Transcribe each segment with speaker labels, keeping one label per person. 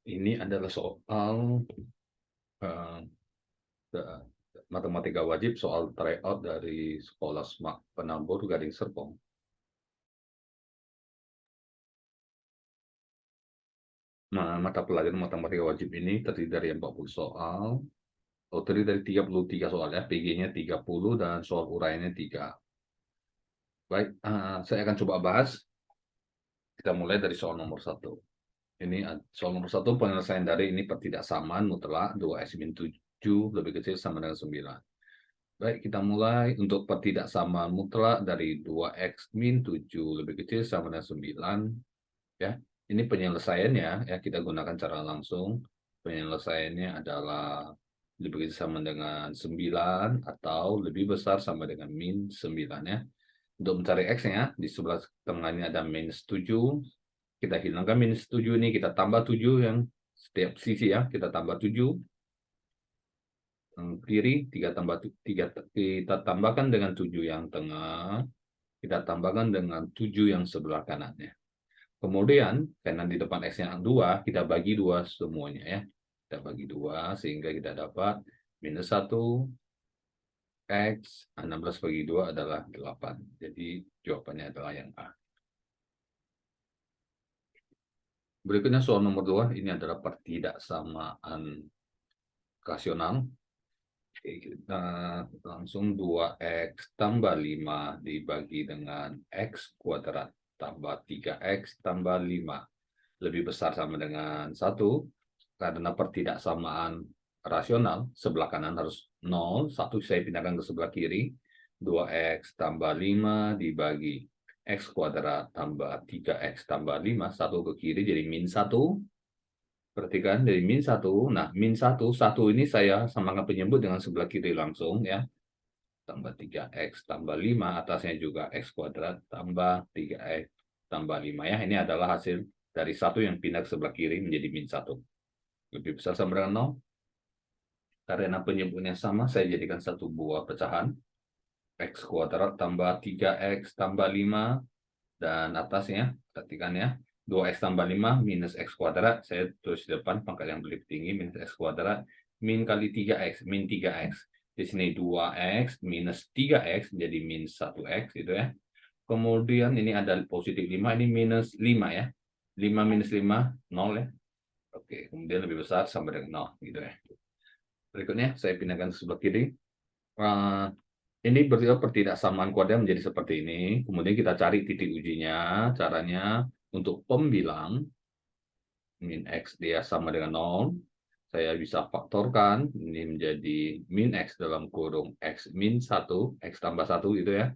Speaker 1: Ini adalah soal eh, matematika wajib soal tryout dari Sekolah Smart Penambur Gading Serpong. Mata pelajaran matematika wajib ini terdiri dari 40 soal, terdiri dari 33 soal ya, PG-nya 30 dan soal uraiannya 3. Baik, saya akan coba bahas. Kita mulai dari soal nomor 1. Ini soal nomor 1, penyelesaian dari ini pertidaksamaan mutlak 2x min 7 lebih kecil sama dengan 9. Baik, kita mulai untuk pertidaksamaan mutlak dari 2x min 7 lebih kecil sama dengan 9. Ya, ini penyelesaiannya, ya kita gunakan cara langsung. Penyelesaiannya adalah lebih kecil sama dengan 9 atau lebih besar sama dengan min 9 ya. Untuk mencari x-nya, di sebelah tengahnya ada minus 7. Kita hilangkan minus 7 ini, kita tambah 7 yang setiap sisi ya, kita tambah 7. Kiri 3 tambah 3, kita tambahkan dengan 7 yang tengah, kita tambahkan dengan 7 yang sebelah kanannya. Kemudian karena di depan x-nya 2, kita bagi 2 semuanya ya. Kita bagi 2 sehingga kita dapat minus 1 x 16 bagi 2 adalah 8. Jadi jawabannya adalah yang A. Berikutnya soal nomor 2, ini adalah pertidaksamaan rasional. Oke, kita langsung 2x tambah 5 dibagi dengan x kuadrat tambah 3x tambah 5 lebih besar sama dengan 1. Karena pertidaksamaan rasional, sebelah kanan harus 0, 1 saya pindahkan ke sebelah kiri, 2x tambah 5 dibagi x kuadrat tambah 3x tambah 5, 1 ke kiri jadi min 1. Perhatikan dari min 1, nah min 1, 1 ini saya samakan penyebut dengan sebelah kiri langsung ya. Tambah 3x tambah 5, atasnya juga x kuadrat tambah 3x tambah 5 ya. Ini adalah hasil dari 1 yang pindah ke sebelah kiri menjadi min 1. Lebih besar sama dengan 0. Karena penyebutnya sama, saya jadikan satu buah pecahan. X kuadrat tambah 3x tambah 5. Dan atasnya, perhatikan ya, 2x tambah 5 minus x kuadrat, saya tulis di depan pangkat yang lebih tinggi, minus x kuadrat, min kali 3x, min 3x. Di sini 2x minus 3x, jadi min 1x, gitu ya. Kemudian ini ada positif 5, ini minus 5 ya. 5 minus 5, 0 ya. Oke, kemudian lebih besar sama dengan 0, gitu ya. Berikutnya, saya pindahkan ke sebelah kiri. Ini pertidaksamaan kuadrat menjadi seperti ini. Kemudian kita cari titik ujinya. Caranya untuk pembilang min x dia sama dengan 0. Saya bisa faktorkan. Ini menjadi min x dalam kurung x min 1. X tambah 1 gitu ya.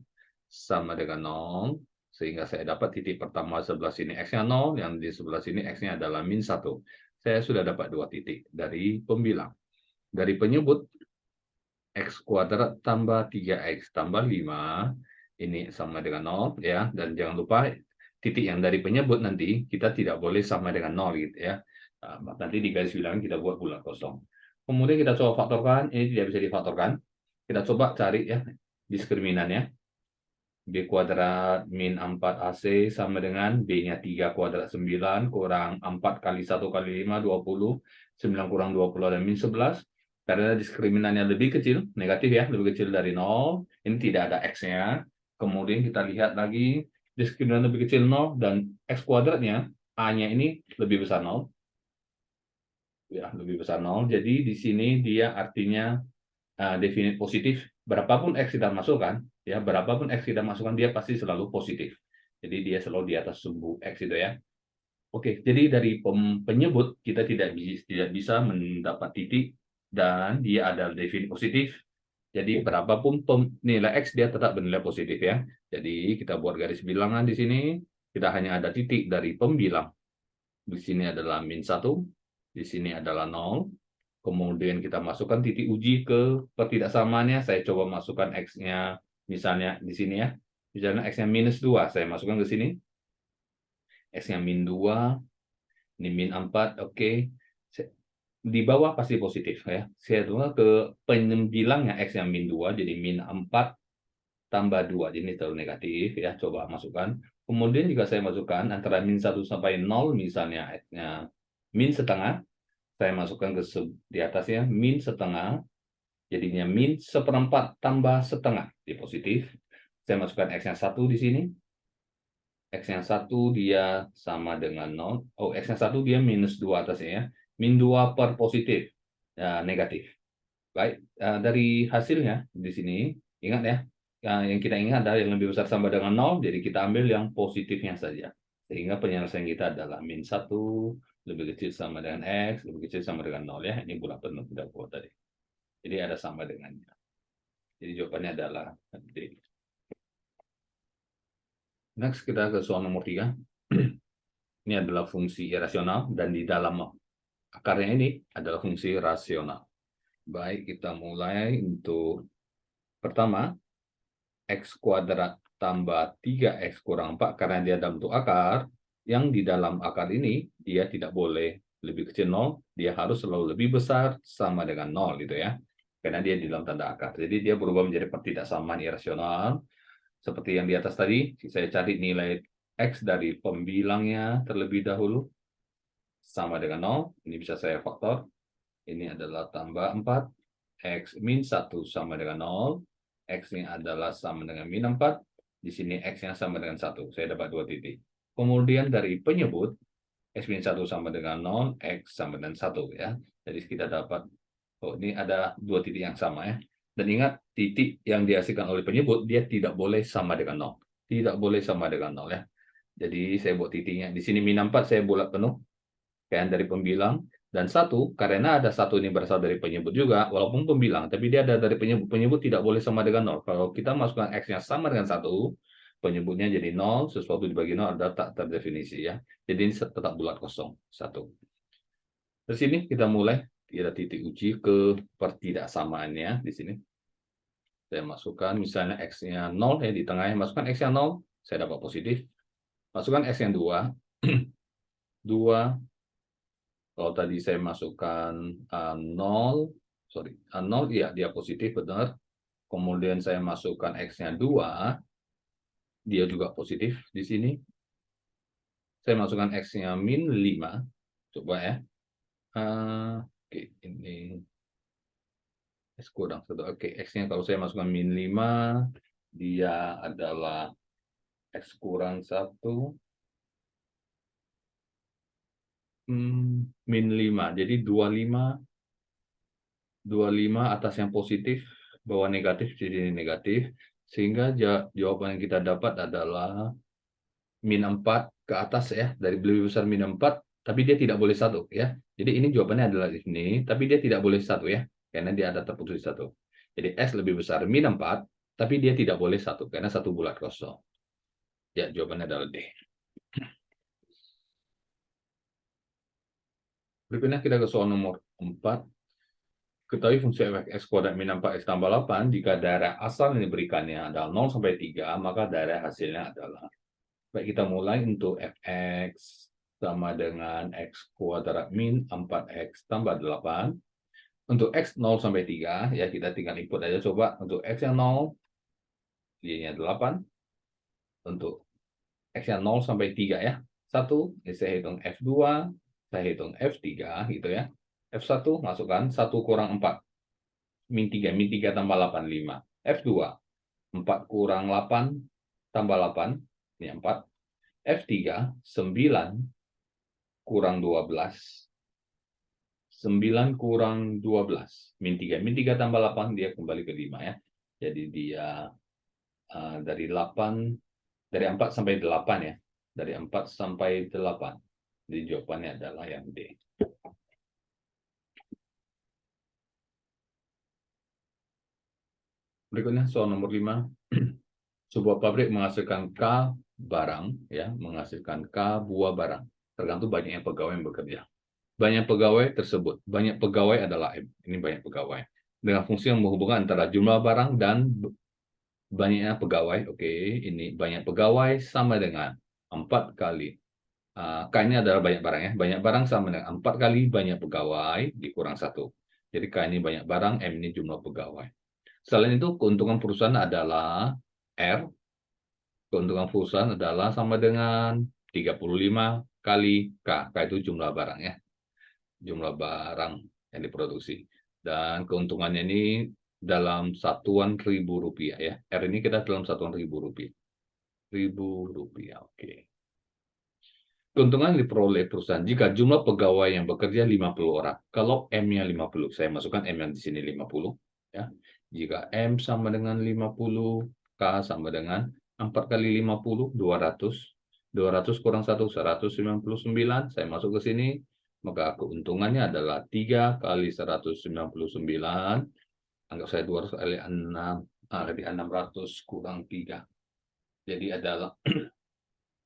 Speaker 1: Sama dengan 0. Sehingga saya dapat titik pertama sebelah sini x-nya 0. Yang di sebelah sini x-nya adalah min 1. Saya sudah dapat 2 titik dari pembilang. Dari penyebut, x kuadrat tambah 3x tambah 5 ini sama dengan 0 ya, dan jangan lupa titik yang dari penyebut nanti kita tidak boleh sama dengan 0 gitu ya. Nanti di garis bilangan kita buat bulat kosong. Kemudian kita coba faktorkan, ini tidak bisa difaktorkan. Kita coba cari ya diskriminannya. B kuadrat min 4AC sama dengan B-nya 3 kuadrat 9 kurang 4 kali 1 kali 5, 20. 9 kurang 20 ada min 11. Karena diskriminannya lebih kecil, negatif ya, lebih kecil dari 0. Ini tidak ada X-nya. Kemudian kita lihat lagi, diskriminan lebih kecil 0 dan X kuadratnya, A-nya ini lebih besar 0. Ya, lebih besar 0. Jadi di sini dia artinya definite positif, berapapun X kita masukkan, ya berapapun X kita masukkan dia pasti selalu positif. Jadi dia selalu di atas sumbu X itu ya. Oke, jadi dari penyebut kita tidak bisa mendapat titik dan dia ada definite positif. Jadi berapapun nilai X dia tetap bernilai positif ya. Jadi kita buat garis bilangan di sini, kita hanya ada titik dari pembilang. Di sini adalah min 1, di sini adalah 0. Kemudian kita masukkan titik uji ke pertidaksamaannya. Saya coba masukkan X-nya, misalnya di sini ya. Misalnya X-nya minus 2, saya masukkan ke sini. X-nya min 2, ini min 4, oke. Di bawah pasti positif ya. Saya tunggu ke penbilangnya X-nya min 2, jadi min 4 tambah 2, jadi ini terlalu negatif ya. Coba masukkan. Kemudian juga saya masukkan antara min 1 sampai 0, misalnya X-nya min setengah, saya masukkan ke di atasnya, min setengah, jadinya min seperempat tambah setengah, di positif. Saya masukkan X yang 1 di sini. X yang 1 dia sama dengan 0. Oh, X yang 1 dia minus 2 atasnya ya. Min 2 per positif, ya, negatif. Baik, dari hasilnya di sini, ingat ya, yang kita ingat adalah yang lebih besar sama dengan 0, jadi kita ambil yang positifnya saja. Sehingga penyelesaian kita adalah min 1 lebih kecil sama dengan X, lebih kecil sama dengan 0 ya. Ini bulat penuh kita buat tadi. Jadi ada sama dengannya. Jadi jawabannya adalah D. Next kita ke soal nomor 3. Ini adalah fungsi irasional dan di dalam akarnya ini adalah fungsi rasional. Baik, kita mulai untuk pertama, X kuadrat tambah 3X kurang 4 karena dia dalam bentuk akar, yang di dalam akar ini dia tidak boleh lebih kecil 0, dia harus selalu lebih besar sama dengan 0 gitu ya. Karena dia di dalam tanda akar. Jadi dia berubah menjadi pertidaksamaan irasional. Seperti yang di atas tadi, saya cari nilai X dari pembilangnya terlebih dahulu sama dengan 0. Ini bisa saya faktor. Ini adalah tambah 4. X min 1 sama dengan 0. X-nya adalah sama dengan min 4. Di sini X-nya sama dengan 1. Saya dapat 2 titik. Kemudian dari penyebut, X min 1 sama dengan 0, X sama dengan 1 ya. Jadi kita dapat, oh ini ada 2 titik yang sama ya. Dan ingat, titik yang dihasilkan oleh penyebut, dia tidak boleh sama dengan 0. Tidak boleh sama dengan 0 ya. Jadi saya buat titiknya. Di sini min 4 saya bulat penuh. Kayak dari pembilang. Dan 1, karena ada 1 ini berasal dari penyebut juga, walaupun pembilang, tapi dia ada dari penyebut. Penyebut tidak boleh sama dengan 0. Kalau kita masukkan X-nya sama dengan 1, penyebutnya jadi 0, sesuatu dibagi 0 adalah tak terdefinisi ya. Jadi ini tetap bulat kosong, 1. Terus sini kita mulai, ada titik uji ke pertidaksamaannya di sini. Saya masukkan misalnya X-nya 0 ya di tengahnya, masukkan X yang 0, saya dapat positif. Masukkan X yang 2, 2. Kalau tadi saya masukkan 0, sorry, 0, iya dia positif, benar. Kemudian saya masukkan X-nya 2, dia juga positif di sini. Saya masukkan X-nya min 5, coba ya. Oke, ini X kurang 1. Oke, X-nya kalau saya masukkan min 5, dia adalah X kurang 1. Min 5, jadi 25 atas yang positif, bawah negatif, jadi ini negatif. Sehingga jawaban yang kita dapat adalah min 4 ke atas ya, dari lebih besar min 4, tapi dia tidak boleh 1 ya. Jadi ini jawabannya adalah di sini, tapi dia tidak boleh 1 ya, karena dia ada terputus 1. Jadi S lebih besar min 4, tapi dia tidak boleh 1, karena 1 bulat kosong. Ya, jawabannya adalah D. Berikutnya kita ke soal nomor 4. Ketahui fungsi f(x) kuadrat min 4x tambah 8, jika daerah asal yang diberikannya adalah 0 sampai 3, maka daerah hasilnya adalah. Baik, kita mulai untuk fx sama dengan x kuadrat min 4x tambah 8. Untuk x 0 sampai 3, ya kita tinggal input aja coba. Untuk x yang 0, dia 8. Untuk x yang 0 sampai 3 ya. 1, saya hitung f2, saya hitung f3 gitu ya. F1 masukkan 1 kurang 4. Min 3 tambah 8, 5. F2, 4 kurang 8 tambah 8, ini 4. F3, 9 kurang 12. 9 kurang 12, min 3. Min 3 tambah 8, dia kembali ke 5 ya. Jadi dia dari 4 sampai 8 ya. Dari 4 sampai 8. Jadi jawabannya adalah yang D. Berikutnya soal nomor 5. Sebuah pabrik menghasilkan K barang, ya, menghasilkan K buah barang. Tergantung banyaknya pegawai yang bekerja. Banyak pegawai tersebut. Banyak pegawai adalah M. Ini banyak pegawai. Dengan fungsi yang menghubungkan antara jumlah barang dan banyaknya pegawai. Oke, ini banyak pegawai sama dengan 4 kali. K ini adalah banyak barang ya. Banyak barang sama dengan 4 kali banyak pegawai dikurang 1. Jadi K ini banyak barang, M ini jumlah pegawai. Selain itu, keuntungan perusahaan adalah R. Keuntungan perusahaan adalah sama dengan 35 kali K. K itu jumlah barang ya. jumlah barang yang diproduksi. Dan keuntungannya ini dalam satuan ribu rupiah ya. R ini kita dalam satuan ribu rupiah. Ribu rupiah, oke. Keuntungan diperoleh perusahaan jika jumlah pegawai yang bekerja 50 orang. Kalau M-nya 50, saya masukkan M yang di sini 50. Ya. Jika M sama dengan 50, K sama dengan 4 kali 50, 200. 200 kurang 1, 199. Saya masuk ke sini, maka keuntungannya adalah 3 kali 199. Anggap saya 200 kali 6, jadi 600 kurang 3. Jadi adalah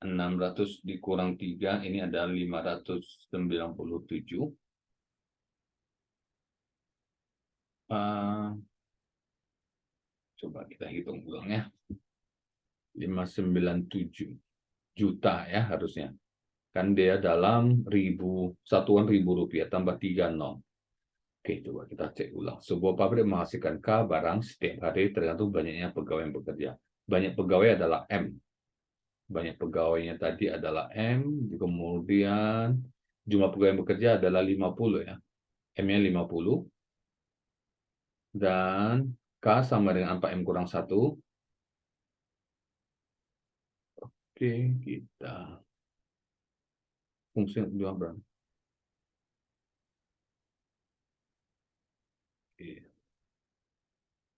Speaker 1: 600 dikurang 3, ini ada 597. Coba kita hitung ulang ya. 597 juta ya harusnya. Kan dia dalam satuan ribu rupiah tambah 3 nol. Oke, coba kita cek ulang. Sebuah pabrik menghasilkan K barang setiap hari tergantung banyaknya pegawai yang bekerja. Banyak pegawai adalah M. Banyak pegawainya tadi adalah M, kemudian jumlah pegawai yang bekerja adalah 50 ya. M-nya 50, dan K sama dengan 4M kurang 1. Oke, kita fungsi dua berapa?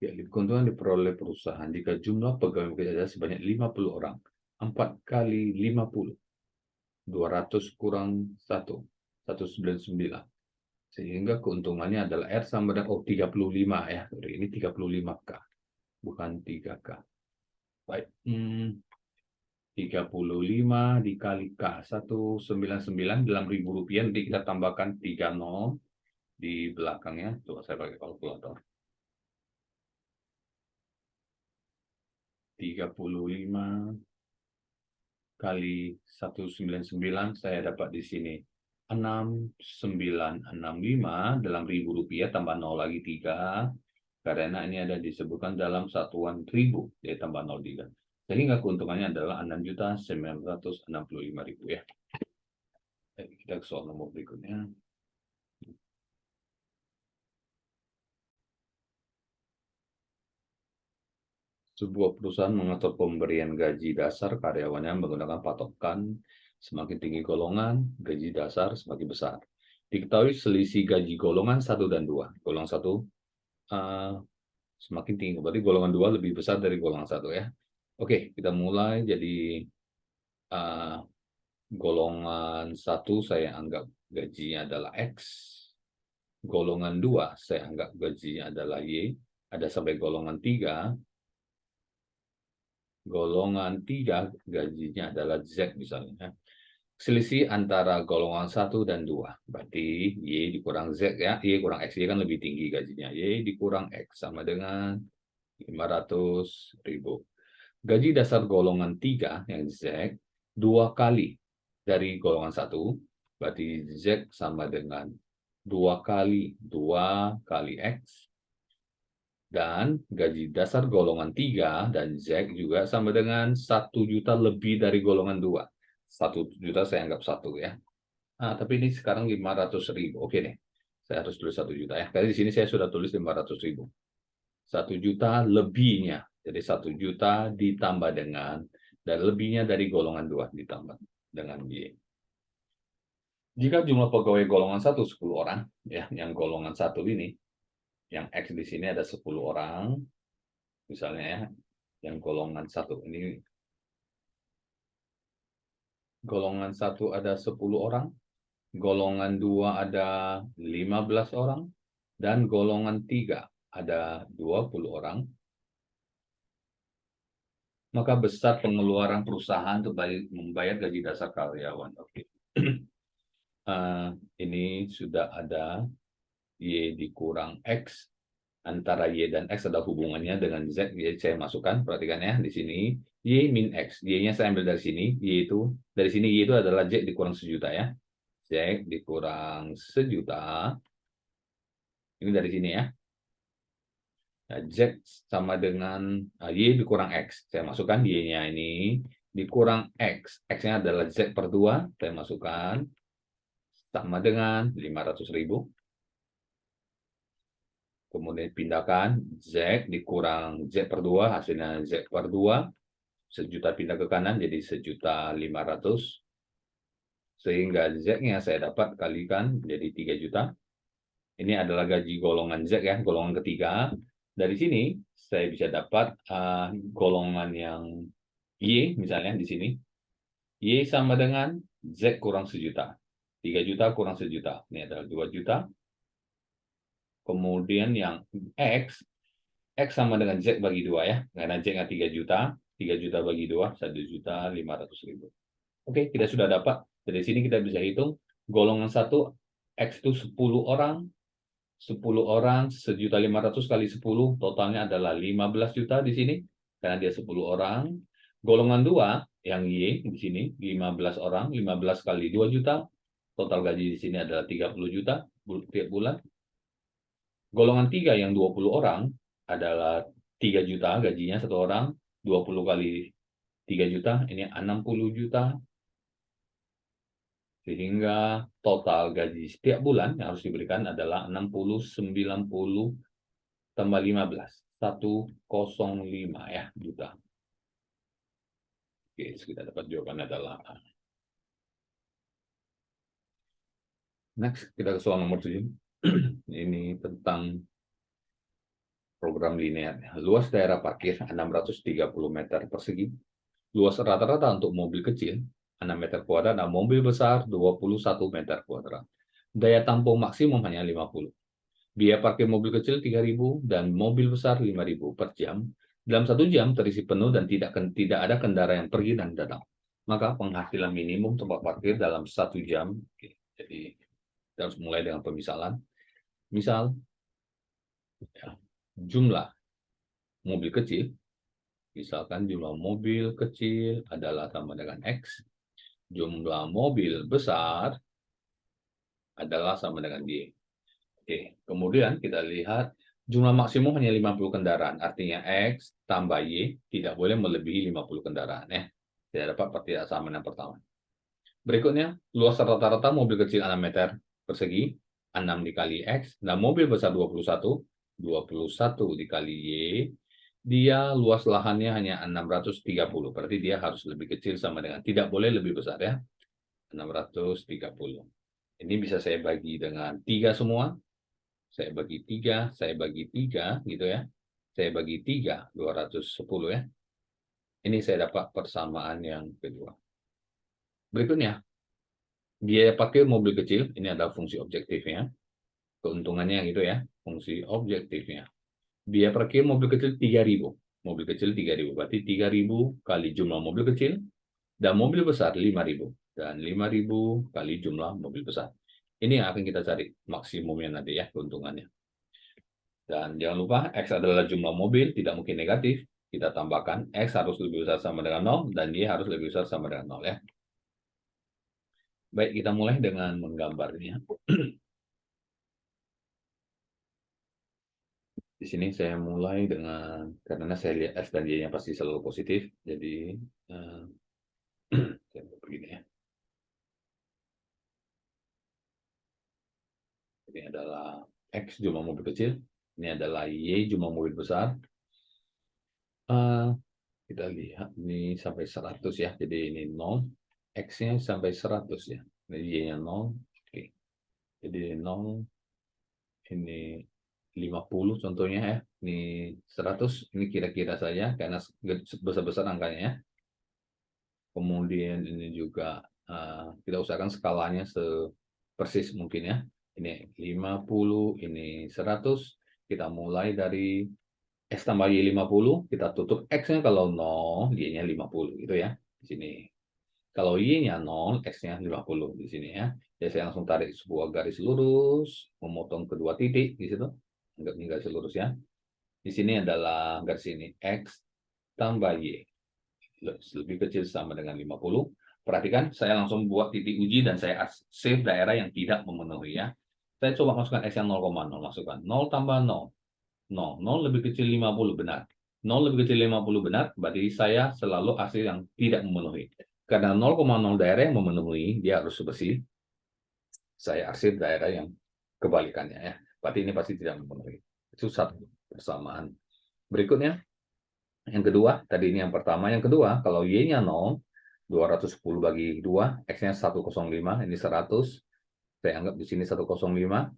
Speaker 1: Ya, keuntungan diperoleh perusahaan jika jumlah pegawai bekerja sebanyak 50 orang. 4 kali 50. 200 kurang 1. 199. Sehingga keuntungannya adalah R sama dengan 35 ya. Ini 35K. Bukan 3K. Baik. 35 dikali K. 199 dalam ribu rupiah. Nanti kita tambahkan 30 di belakangnya. Coba saya pakai kalkulator. 35 kali 199, saya dapat di sini 6965 dalam ribu rupiah tambah 0 lagi 3, karena ini ada disebutkan dalam satuan ribu, jadi tambah 0 3. Sehingga keuntungannya adalah 6.965.000 ya. Kita ke soal nomor berikutnya. Sebuah perusahaan mengatur pemberian gaji dasar karyawannya menggunakan patokan semakin tinggi golongan, gaji dasar semakin besar. Diketahui selisih gaji golongan 1 dan 2. Golongan 1 semakin tinggi, berarti golongan 2 lebih besar dari golongan 1 ya. Oke, kita mulai. Jadi golongan 1 saya anggap gajinya adalah X. Golongan 2 saya anggap gajinya adalah Y. Ada sampai golongan 3. Golongan 3 gajinya adalah Z misalnya. Selisih antara golongan 1 dan 2. Berarti Y dikurang Z ya. Y kurang X. Y kan lebih tinggi gajinya. Y dikurang X sama dengan 500.000. Gaji dasar golongan 3 yang Z 2 kali dari golongan 1. Berarti Z sama dengan 2 kali X. Dan gaji dasar golongan 3 dan Z juga sama dengan 1 juta lebih dari golongan 2. 1 juta saya anggap 1 ya. Tapi ini sekarang 500.000. Oke nih, saya harus tulis 1 juta ya. Karena di sini saya sudah tulis 500.000. 1 juta lebihnya. Jadi 1 juta ditambah dengan, dan lebihnya dari golongan 2 ditambah dengan Y. Jika jumlah pegawai golongan 1 10 orang, ya, yang golongan 1 ini, yang X di sini ada 10 orang, misalnya ya, yang golongan 1 ini, golongan 1 ada 10 orang, golongan 2 ada 15 orang, dan golongan 3 ada 20 orang, maka besar pengeluaran perusahaan untuk membayar gaji dasar karyawan. Oke. Ini sudah ada Y dikurang X. Antara Y dan X ada hubungannya dengan Z. Jadi saya masukkan, perhatikan ya, di sini Y min X. Y-nya saya ambil dari sini. Y itu, dari sini Y itu adalah Z dikurang 1 juta ya. Z dikurang 1 juta. Ini dari sini ya. Nah, Z sama dengan Y dikurang X. Saya masukkan Y-nya ini dikurang X. X-nya adalah Z per 2. Saya masukkan. sama dengan 500.000. Kemudian pindahkan Z dikurang Z per 2, hasilnya Z per 2. Sejuta pindah ke kanan jadi 1.500.000. Sehingga Z-nya saya dapat kalikan jadi 3 juta. Ini adalah gaji golongan Z ya, golongan ketiga. Dari sini saya bisa dapat golongan yang Y misalnya di sini. Y sama dengan Z kurang 1 juta. 3 juta kurang 1 juta. Ini adalah 2 juta. Kemudian yang X sama dengan Z bagi 2 ya. Karena Z-nya 3 juta. 3 juta bagi 2, 1.500.000. Oke, kita sudah dapat. Dari sini kita bisa hitung. Golongan 1, X itu 10 orang. 10 orang, 1.500.000 kali 10, totalnya adalah 15 juta di sini. Karena dia 10 orang. Golongan 2, yang Y di sini, 15 orang. 15 kali 2 juta. Total gaji di sini adalah 30 juta tiap bulan. Golongan 3 yang 20 orang adalah 3 juta gajinya satu orang. 20 kali 3 juta, ini 60 juta. Sehingga total gaji setiap bulan yang harus diberikan adalah 60, 90, tambah 15. 105 ya, juta. Oke, kita dapat jawabannya adalah A. Next, kita ke soal nomor 7. Ini tentang program linear. Luas daerah parkir 630 meter persegi. Luas rata-rata untuk mobil kecil 6 meter kuadrat dan mobil besar 21 meter kuadrat. Daya tampung maksimum hanya 50. Biaya parkir mobil kecil 3.000 dan mobil besar 5.000 per jam. Dalam 1 jam terisi penuh dan tidak ada kendaraan yang pergi dan datang. Maka penghasilan minimum tempat parkir dalam 1 jam. Oke, jadi kita harus mulai dengan pemisalan. Misal, ya, jumlah mobil kecil, misalkan jumlah mobil kecil adalah sama dengan X, jumlah mobil besar adalah sama dengan Y. Oke, kemudian kita lihat jumlah maksimum hanya 50 kendaraan, artinya X tambah Y tidak boleh melebihi 50 kendaraan. Tidak dapat pertidaksamaan yang pertama. Berikutnya, luas rata-rata mobil kecil 6 meter persegi, 6 dikali X, dan mobil besar 21 dikali Y, dia luas lahannya hanya 630, berarti dia harus lebih kecil sama dengan, tidak boleh lebih besar ya, 630. Ini bisa saya bagi dengan 3 semua, saya bagi 3, gitu ya, saya bagi 3, 210 ya. Ini saya dapat persamaan yang kedua. Berikutnya, biaya parkir mobil kecil, ini adalah fungsi objektifnya. Keuntungannya yang itu ya, fungsi objektifnya. Biaya parkir mobil kecil 3.000. Mobil kecil 3.000, berarti 3.000 kali jumlah mobil kecil, dan mobil besar 5.000. Dan 5.000 kali jumlah mobil besar. Ini yang akan kita cari, maksimumnya nanti ya, keuntungannya. Dan jangan lupa, X adalah jumlah mobil, tidak mungkin negatif. Kita tambahkan, X harus lebih besar sama dengan 0, dan Y harus lebih besar sama dengan 0 ya. Baik, kita mulai dengan menggambarnya. Di sini saya mulai dengan, karena saya lihat X dan Y-nya pasti selalu positif, jadi saya begini ya. Ini adalah X jumlah mobil kecil, ini adalah Y jumlah mobil besar. Kita lihat ini sampai 100 ya, jadi ini 0, X-nya sampai 100 ya, jadi Y-nya 0, oke. Jadi 0, ini 50 contohnya ya, ini 100, ini kira-kira saja, karena besar-besar angkanya ya. Kemudian ini juga kita usahakan skalanya persis mungkin ya. Ini 50, ini 100. Kita mulai dari X tambah Y 50, kita tutup X-nya kalau 0, Y-nya 50 gitu ya. Di sini. Kalau Y-nya 0, X-nya 50 di sini ya. Jadi saya langsung tarik sebuah garis lurus, memotong kedua titik di situ. Anggap ini garis lurus ya. Di sini adalah garis ini, X tambah Y. Lebih kecil sama dengan 50. Perhatikan, saya langsung buat titik uji dan saya save daerah yang tidak memenuhi ya. Saya coba masukkan X yang 0,0, masukkan 0 tambah 0. 0 lebih kecil 50 benar. 0 lebih kecil 50 benar, berarti saya selalu hasil yang tidak memenuhi. Karena 0,0 daerah yang memenuhi, dia harus bersih. saya arsir daerah yang kebalikannya ya. Berarti ini pasti tidak memenuhi. Itu satu persamaan. Berikutnya, yang kedua, tadi ini yang pertama. Yang kedua, kalau Y-nya 0, 210 bagi 2, X-nya 105, ini 100. Saya anggap di sini 105.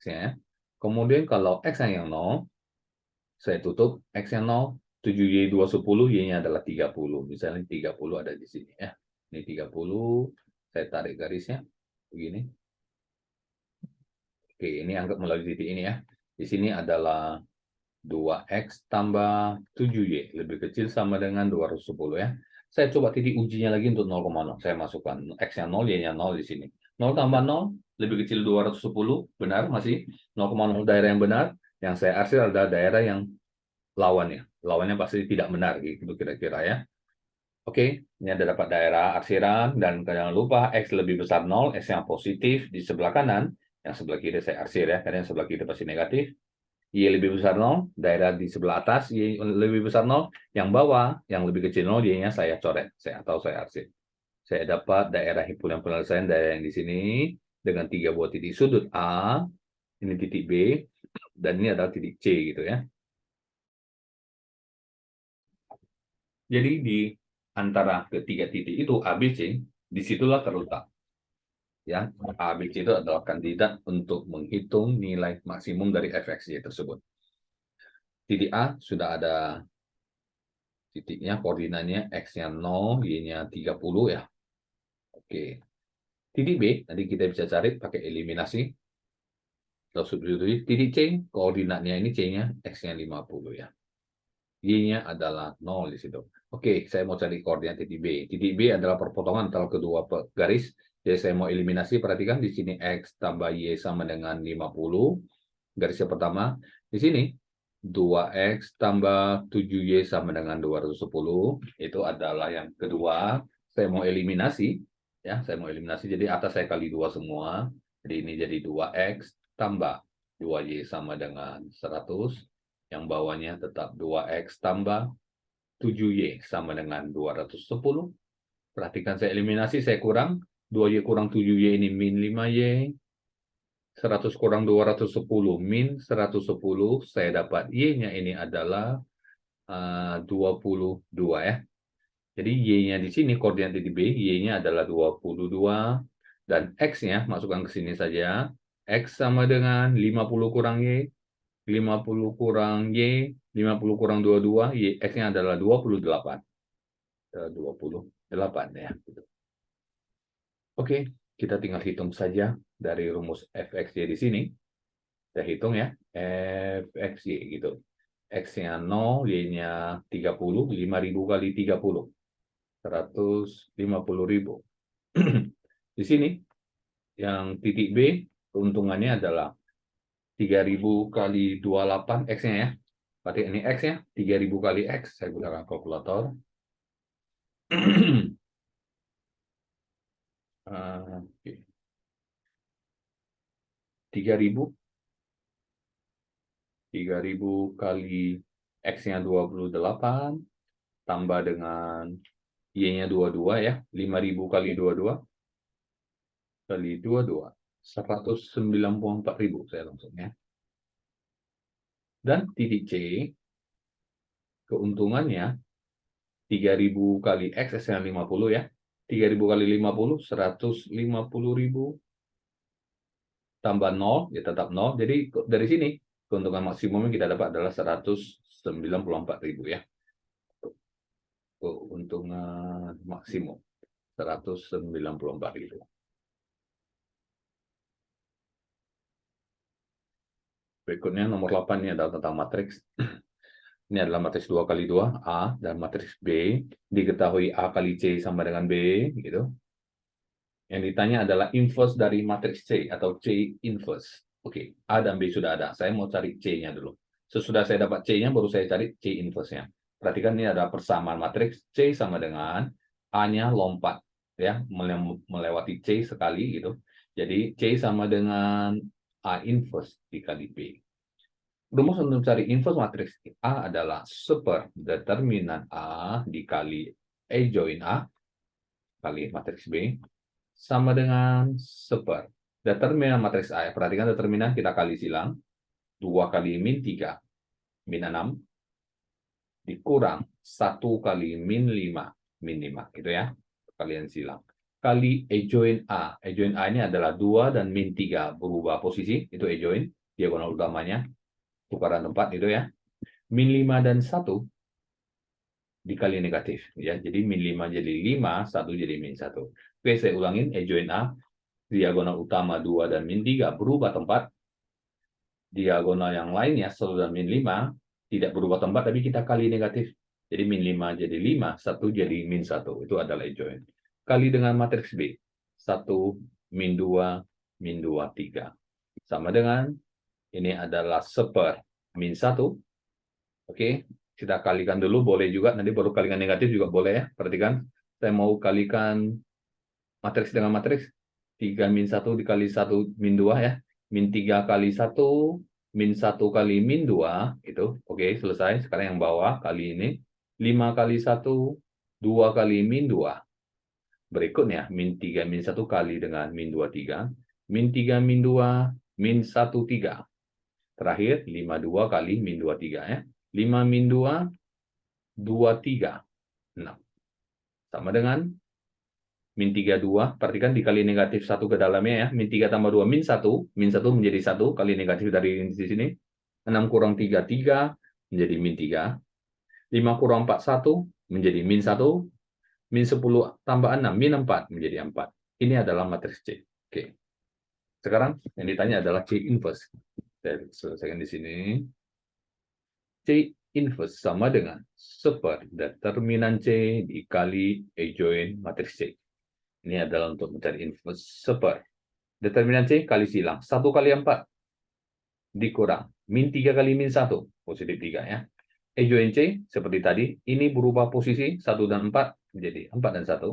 Speaker 1: X-nya. Kemudian kalau X-nya yang 0, saya tutup X-nya 0, 7Y 210, Y-nya adalah 30. Misalnya 30 ada di sini ya. Ini 30, saya tarik garisnya begini. Oke, ini anggap melalui titik ini ya. Di sini adalah 2X tambah 7Y lebih kecil sama dengan 210 ya. Saya coba titik ujinya lagi untuk 0,0. Saya masukkan X-nya 0, Y-nya 0 di sini. 0 tambah 0 lebih kecil 210, benar masih 0,0 daerah yang benar. Yang saya arsir adalah daerah yang lawannya. Lawannya pasti tidak benar gitu kira-kira ya. Oke, ini ada dapat daerah arsiran dan jangan lupa X lebih besar 0, X yang positif di sebelah kanan, yang sebelah kiri saya arsir ya, karena yang sebelah kiri pasti negatif. Y lebih besar 0, daerah di sebelah atas Y lebih besar 0, yang bawah yang lebih kecil 0 Y-nya saya coret, atau saya arsir. Saya dapat daerah himpunan penyelesaian daerah yang di sini dengan 3 buah titik sudut A, ini titik B, dan ini adalah titik C gitu ya. Jadi di antara ketiga titik itu ABC, disitulah terletak. Ya, ABC itu adalah kandidat untuk menghitung nilai maksimum dari fxy tersebut. Titik A sudah ada titiknya, koordinatnya X-nya 0, Y-nya 30 ya. Oke. Titik B, nanti kita bisa cari pakai eliminasi. Kalau substitusi, titik C, koordinatnya ini C-nya X-nya 50 ya. Y-nya adalah 0 di situ. Oke, saya mau cari koordinat titik B. Titik B adalah perpotongan antara kedua garis. Jadi saya mau eliminasi, perhatikan di sini X tambah Y sama dengan 50. Garis yang pertama, di sini 2X tambah 7Y sama dengan 210. Itu adalah yang kedua. Saya mau eliminasi. Ya, saya mau eliminasi. Jadi atas saya kali 2 semua. Jadi ini jadi 2X tambah 2Y sama dengan 100. Yang bawahnya tetap 2X tambah 7Y sama dengan 210. Perhatikan saya eliminasi, saya kurang. 2Y kurang 7Y ini min 5Y. 100 kurang 210 min 110. Saya dapat Y-nya ini adalah 22 ya. Jadi Y-nya di sini, koordinat titik B, Y-nya adalah 22. Dan X-nya, masukkan ke sini saja. X sama dengan 50 kurang Y. 50 kurang Y, 50 kurang 22, Y, X-nya adalah 28. 28 ya. Oke, kita tinggal hitung saja dari rumus fxy di sini. Kita hitung ya, fxy gitu. X-nya 0, Y-nya 30, 5.000 kali 30. 150.000. Di sini, yang titik B, keuntungannya adalah 3.000 kali 28, X-nya ya. Berarti ini X-nya, 3.000 kali X. Saya gunakan kalkulator. 3.000 kali X-nya 28 tambah dengan Y-nya 22 ya. 5.000 kali 22 kali 22. 194.000 saya langsung ya. Dan titik C, keuntungannya 3.000 kali X, X-nya 50 ya. 3.000 kali 50, 150.000 tambah 0, ya tetap 0. Jadi dari sini, keuntungan maksimum yang kita dapat adalah 194.000 ya. Keuntungan maksimum 194.000. Berikutnya nomor 8 ini adalah tentang matriks. Ini adalah matriks 2 kali 2 A dan matriks B. Diketahui A kali C sama dengan B gitu. Yang ditanya adalah inverse dari matriks C atau C inverse. Oke, A dan B sudah ada. Saya mau cari C-nya dulu. Sesudah saya dapat C-nya baru saya cari C inverse-nya. Perhatikan ini ada persamaan matriks C sama dengan A-nya lompat ya, melewati C sekali gitu. Jadi C sama dengan A inverse dikali B. Rumus untuk mencari inverse matriks A adalah super determinan A dikali E join A kali matriks B sama dengan seper. Determinan matriks A. Perhatikan determinan kita kali silang. 2 kali min 3. Min 6. Dikurang 1 kali min 5. Min 5. Gitu ya. Kalian silang. Kali E join A. E join A ini adalah 2 dan min 3. Berubah posisi. Itu E join. Diagonal utamanya. Tukaran tempat itu ya. Min 5 dan 1 dikali negatif. Ya, jadi min 5 jadi 5, 1 jadi min 1. Oke, saya ulangin. E join A. Diagonal utama 2 dan min 3 berubah tempat. Diagonal yang lainnya 1 dan min 5 tidak berubah tempat, tapi kita kali negatif. Jadi min 5 jadi 5, 1 jadi min 1. Itu adalah E join. Kali dengan matriks B. 1, min 2, min 2, 3. Sama dengan, ini adalah seper min 1. Oke, kita kalikan dulu, boleh juga. Nanti baru kalikan negatif juga boleh ya. Perhatikan, saya mau kalikan matriks dengan matriks. 3 min 1 dikali 1 min 2 ya. Min 3 kali 1, min 1 kali min 2. Itu, oke, selesai. Sekarang yang bawah kali ini. 5 kali 1, 2 kali min 2. Berikutnya, min 3 min 1 kali dengan min 2, 3. Min 3 min 2, min 1, 3. Terakhir, 52 kali min 2, 3 ya. 5 min 2, 2, 3. 6. Sama dengan min 3, 2. Perhatikan dikali negatif 1 ke dalamnya ya. Min 3 tambah 2, min 1. Min 1 menjadi 1 kali negatif dari sini. 6 kurang 3, 3 menjadi min 3. 5 kurang 4, 1 menjadi min 1. Min 10 tambah 6, min 4 menjadi 4. Ini adalah matriks C. Oke. Sekarang yang ditanya adalah C inverse. Saya selesaikan di sini. C inverse sama dengan seper determinan C dikali E join matriks C. Ini adalah untuk mencari inverse seper. Determinan C kali silang. 1 kali 4 dikurang. Min 3 kali min 1. Positif 3 ya. E join C seperti tadi. Ini berubah posisi 1 dan 4 menjadi 4 dan 1.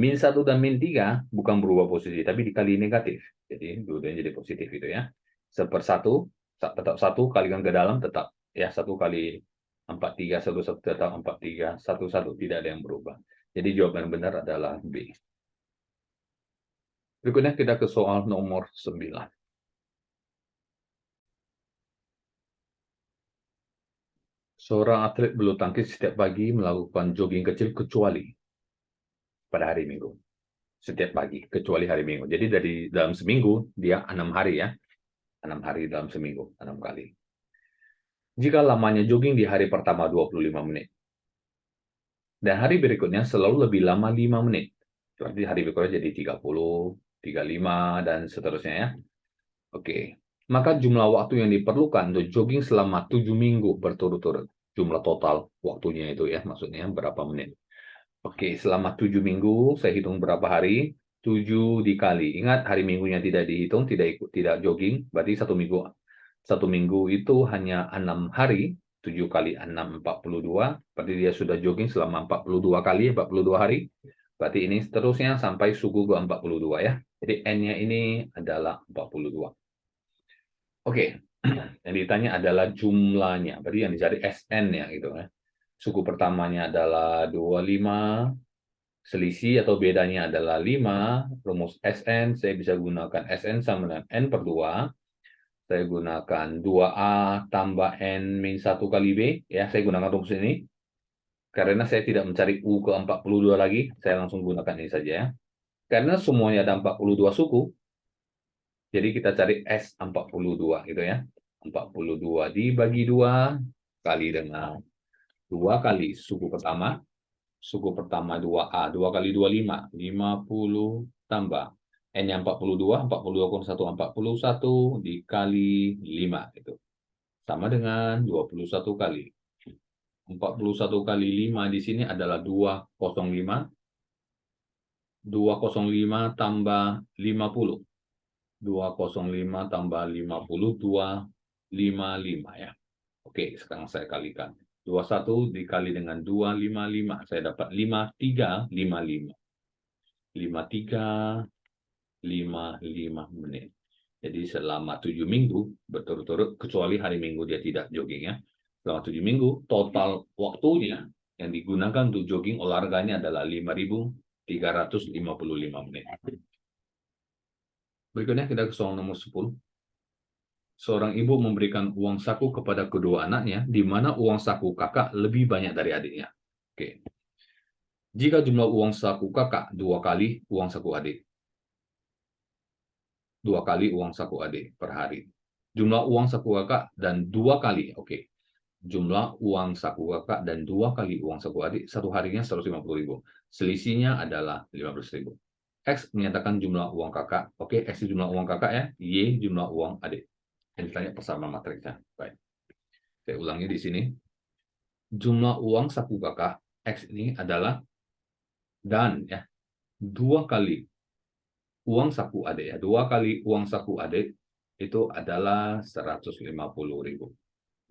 Speaker 1: Min 1 dan min 3 bukan berubah posisi, tapi dikali negatif. Jadi dua-duanya jadi positif itu ya. Seper 1, tetap 1 kalikan ke dalam tetap. Ya, 1 kali 4, 3, 1, 1 tetap 4, 3, 1, 1. Tidak ada yang berubah. Jadi jawaban benar adalah B. Berikutnya kita ke soal nomor 9. Seorang atlet bulu tangkis setiap pagi melakukan jogging kecil kecuali pada hari Minggu. Setiap pagi, kecuali hari Minggu. Jadi dari dalam seminggu, dia 6 hari ya. 6 hari dalam seminggu, 6 kali. Jika lamanya jogging di hari pertama 25 menit. Dan hari berikutnya selalu lebih lama 5 menit. Berarti hari berikutnya jadi 30, 35, dan seterusnya ya. Oke. Maka jumlah waktu yang diperlukan untuk jogging selama 7 minggu berturut-turut. Jumlah total waktunya itu ya, maksudnya berapa menit. Oke, selama 7 minggu, saya hitung berapa hari. 7 dikali. Ingat, hari minggunya tidak dihitung, tidak jogging. Berarti 1 minggu. 1 minggu itu hanya 6 hari. 7 kali 6, 42. Berarti dia sudah jogging selama 42 kali, 42 hari. Berarti ini seterusnya sampai suku ke 42 ya. Jadi N-nya ini adalah 42. Oke, yang ditanya adalah jumlahnya. Berarti yang dicari SN-nya gitu ya. Suku pertamanya adalah 25, selisih atau bedanya adalah 5, rumus SN, saya bisa gunakan SN sama dengan N per 2, saya gunakan 2A tambah N min 1 kali B, ya saya gunakan rumus ini, karena saya tidak mencari U ke 42 lagi, saya langsung gunakan ini saja ya. Karena semuanya ada 42 suku, jadi kita cari S42 gitu ya, 42 dibagi 2, kali dengan 2 kali suku pertama, suku pertama 2A, 2 kali 2, 5. 50 tambah. N-nya 42, 42 kurang 1, 41 dikali 5. Gitu. Sama dengan 21 kali. 41 kali 5 di sini adalah 205. 205 tambah 50. 205 tambah 50, 255 ya. Oke, sekarang saya kalikan. 21 dikali dengan 255. Saya dapat 5355. 5355 menit. Jadi selama 7 minggu berturut-turut, kecuali hari Minggu dia tidak jogging ya. Selama 7 minggu, total waktunya yang digunakan untuk jogging olahraganya adalah 5.000 355 menit. Berikutnya kita ke soal nomor 10. Seorang ibu memberikan uang saku kepada kedua anaknya, di mana uang saku kakak lebih banyak dari adiknya. Oke. Jika jumlah uang saku kakak 2 kali uang saku adik. 2 kali uang saku adik per hari. Jumlah uang saku kakak dan 2 kali. Oke. Jumlah uang saku kakak dan 2 kali uang saku adik, satu harinya 150.000. Selisihnya adalah 15.000. X menyatakan jumlah uang kakak. Oke, X jumlah uang kakak ya. Y jumlah uang adik. Yang ditanya persamaan matriksnya. Baik. Saya ulangi di sini. Jumlah uang saku kakak X ini adalah dan ya 2 kali uang saku adik ya. 2 kali uang saku adik itu adalah 150.000.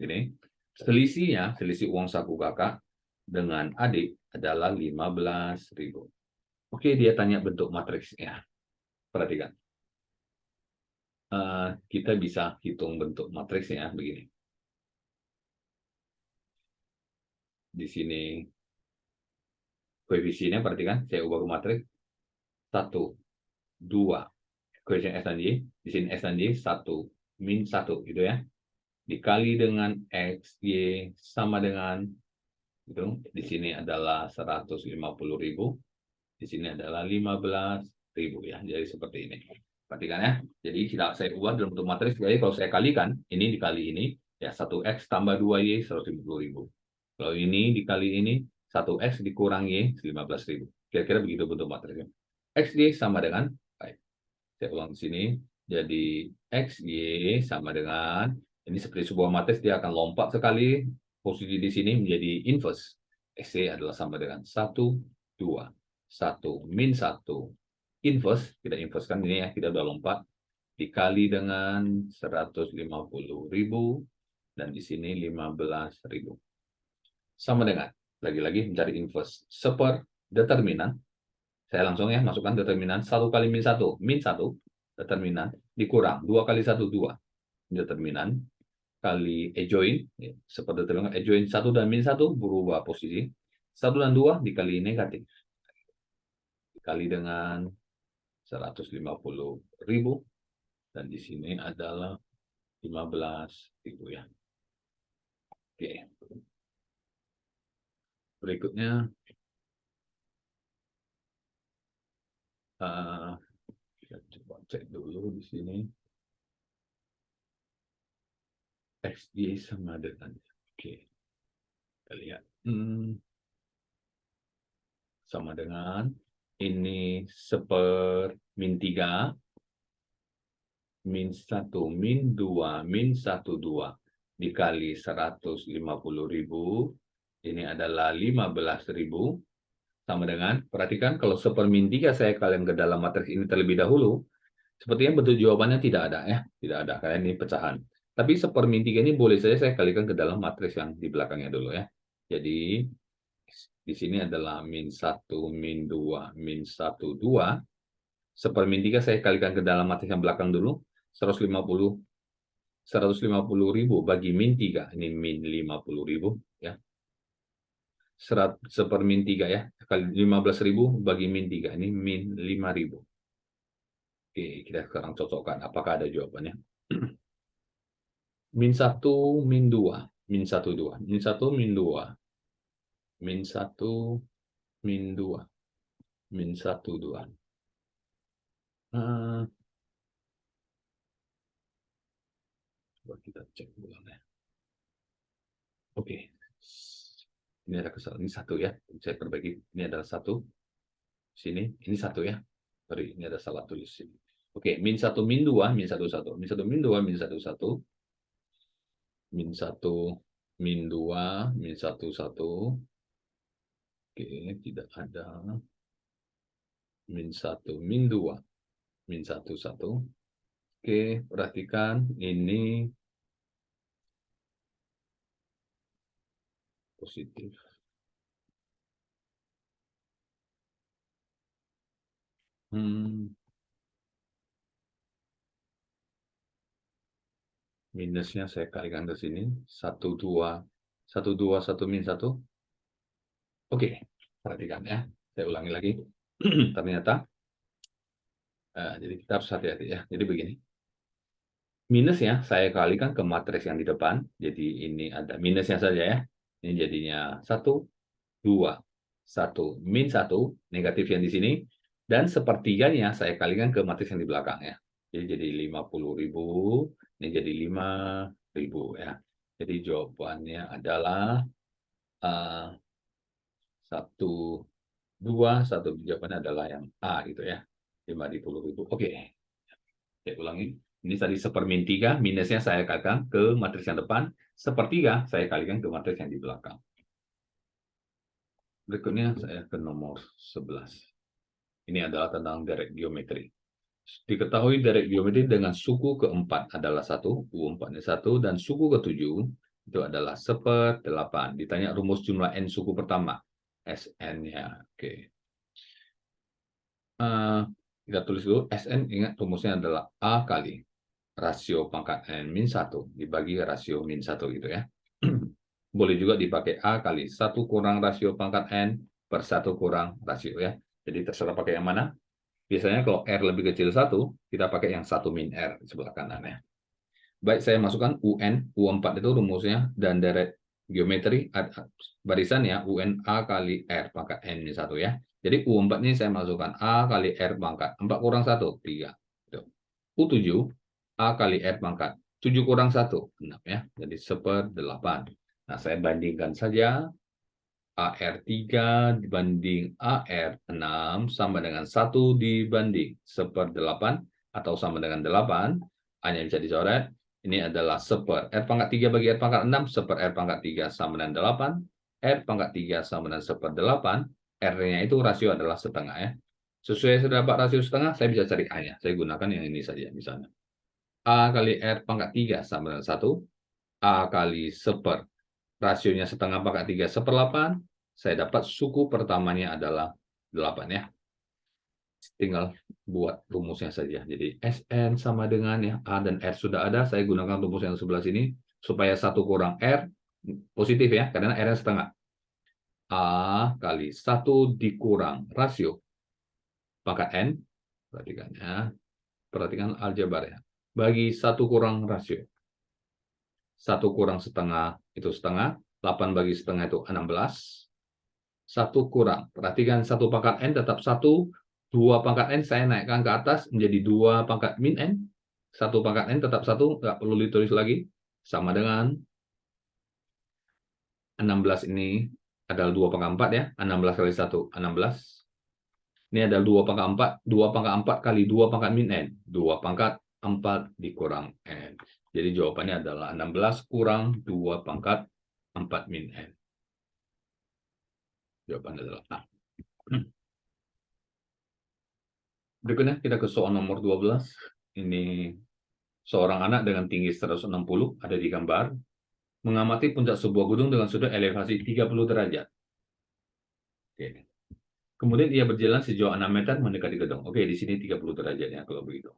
Speaker 1: Ini selisihnya, selisih uang saku kakak dengan adik adalah 15.000. Oke, dia tanya bentuk matriksnya. Perhatikan. Kita bisa hitung bentuk matriksnya begini. Di sini koefisiennya, perhatikan, saya ubah ke matriks 1, 2. Koefisien S dan Y, di sini S dan Y 1, min 1, gitu ya. Dikali dengan X, Y, sama dengan, gitu. Di sini adalah 150.000. Di sini adalah 15.000 ya. Jadi seperti ini. Perhatikan ya. Jadi saya ubah dalam bentuk matriks. Jadi kalau saya kalikan, ini dikali ini, ya 1X tambah 2Y 150.000. Kalau ini dikali ini, 1X dikurang Y 15.000. Kira-kira begitu bentuk matriksnya. XY sama dengan, baik, saya ulang di sini. Jadi XY sama dengan, ini seperti sebuah matriks, dia akan lompat sekali. Posisi di sini menjadi inverse. XY adalah sama dengan 1, 2. 1 min 1 inverse, kita inversekan ini ya, kita udah lompat, dikali dengan 150.000 dan di sini 15.000. Sama dengan, lagi-lagi mencari inverse, seper determinan, saya langsung ya masukkan determinan 1 kali min 1, min 1, determinan, dikurang 2 kali 1, 2, determinan, kali adjoint, ya, seper determinan, adjoint 1 dan min 1 berubah posisi, 1 dan 2 dikali negatif, dikali dengan 150.000 dan di sini adalah 15.000 ya. Oke. Berikutnya kita coba cek dulu di sini. XY sama dengan, oke, kita lihat. Sama dengan ini min 3 min 1 min 2 min 1 2 dikali 150.000, ini adalah 15.000, sama dengan, perhatikan kalau min 3 saya kalian ke dalam matriks ini terlebih dahulu, sepertinya bentuk jawabannya tidak ada ya, tidak ada, karena ini pecahan. Tapi min 3 ini boleh saja saya kalikan ke dalam matriks yang di belakangnya dulu ya. Jadi di sini adalah min 1, min 2, min 1, 2. Min 3 saya kalikan ke dalam matriks yang belakang dulu. 150.000 bagi min 3. Ini min 50.000 ya. Min 3 ya. Kali 15.000 bagi min 3. Ini min 5.000. Oke, kita sekarang cocokkan. Apakah ada jawabannya? Min 1, min 2. Min 1, 2. Min 1, min 2. Min 1, min 2. Min 1, 2. Coba kita cek ulangnya. Oke. Ini ada kesalahan. Ini 1 ya. Saya perbaiki. Ini adalah 1. Sini. Ini 1 ya. Sorry, ini ada salah tulis sini. Oke. Min 1, min 2, min 1, 1. Min 1, min 2, min 1, 1. Min 1, min 2, min 1, 1. Oke. Tidak ada. Min 1, min 2, min 1, 1. Oke. Perhatikan. Ini positif. Minusnya saya kalikan ke sini. 1, 2. 1, 2, 1 min 1. Oke. Perhatikan ya. Saya ulangi lagi. Ternyata, jadi kita harus hati-hati ya. Jadi begini. Minusnya saya kalikan ke matriks yang di depan. Jadi ini ada minusnya saja ya. Ini jadinya 1, 2, 1, min 1, negatif yang di sini. Dan sepertiganya saya kalikan ke matriks yang di belakang ya. Jadi 50.000, ini jadi 5.000 ya. Jadi jawabannya adalah 1, 2, 1. Jawabannya adalah yang A gitu ya. 50.000. Oke. Saya ulangi. Ini tadi sepermin 3, minusnya saya kalikan ke matriks yang depan, sepertiga saya kalikan ke matriks yang di belakang. Berikutnya saya ke nomor 11. Ini adalah tentang derek geometri. Diketahui derek geometri dengan suku keempat adalah 1, U4-nya 1, dan suku ke-7 itu adalah 1/8. Ditanya rumus jumlah N suku pertama, SN-nya. Oke. Kita tulis dulu, SN, ingat rumusnya adalah A kali rasio pangkat N min 1 dibagi rasio min 1 gitu ya. Boleh juga dipakai A kali 1 kurang rasio pangkat N per 1 kurang rasio ya. Jadi terserah pakai yang mana. Biasanya kalau R lebih kecil 1, kita pakai yang 1 min R di sebelah kanan ya. Baik, saya masukkan UN, U4 itu rumusnya, dan derek geometri barisannya UN A kali R pangkat N min 1 ya. Jadi U4 ini saya masukkan A kali R pangkat 4 kurang 1, 3. U7 A kali R pangkat 7 kurang 1, 6 ya. Jadi 1/8. Nah, saya bandingkan saja. AR3 dibanding AR6 sama dengan 1 dibanding 1/8 atau sama dengan 8. Hanya bisa dicoret. Ini adalah 1/R pangkat 3 bagi R pangkat 6, 1/R pangkat 3 sama dengan 8. R pangkat 3 sama dengan 1/8. R-nya itu rasio adalah setengah ya. Sesuai saya dapat rasio setengah, saya bisa cari A-nya. Saya gunakan yang ini saja misalnya. A kali R pangkat 3 sama dengan 1. A kali 1/. Rasionya setengah pangkat 3 1/8. Saya dapat suku pertamanya adalah 8 ya. Tinggal buat rumusnya saja. Jadi SN sama dengan ya A dan R sudah ada. Saya gunakan rumus yang sebelah sini. Supaya 1 kurang R positif ya. Karena R-nya setengah. A kali 1 dikurang rasio pangkat N. Perhatikan ya. Perhatikan aljabar ya. Bagi 1 kurang rasio. 1 kurang setengah itu setengah. 8 bagi setengah itu 16. 1 kurang. Perhatikan 1 pangkat N tetap 1. 2 pangkat N saya naikkan ke atas menjadi 2 pangkat min N. 1 pangkat N tetap 1. Nggak perlu ditulis lagi. Sama dengan 16 ini adalah 2 pangkat 4 ya. 16 kali 1, 16. Ini adalah 2 pangkat 4. 2 pangkat 4 kali 2 pangkat min N. 2 pangkat 4 dikurang N. Jadi jawabannya adalah 16 kurang 2 pangkat 4 min N. Jawabannya adalah A. Berikutnya kita ke soal nomor 12. Ini seorang anak dengan tinggi 160 ada di gambar. Mengamati puncak sebuah gunung dengan sudut elevasi 30 derajat. Oke. Kemudian ia berjalan sejauh 6 meter mendekati gedung. Oke, di sini 30 derajatnya kalau begitu.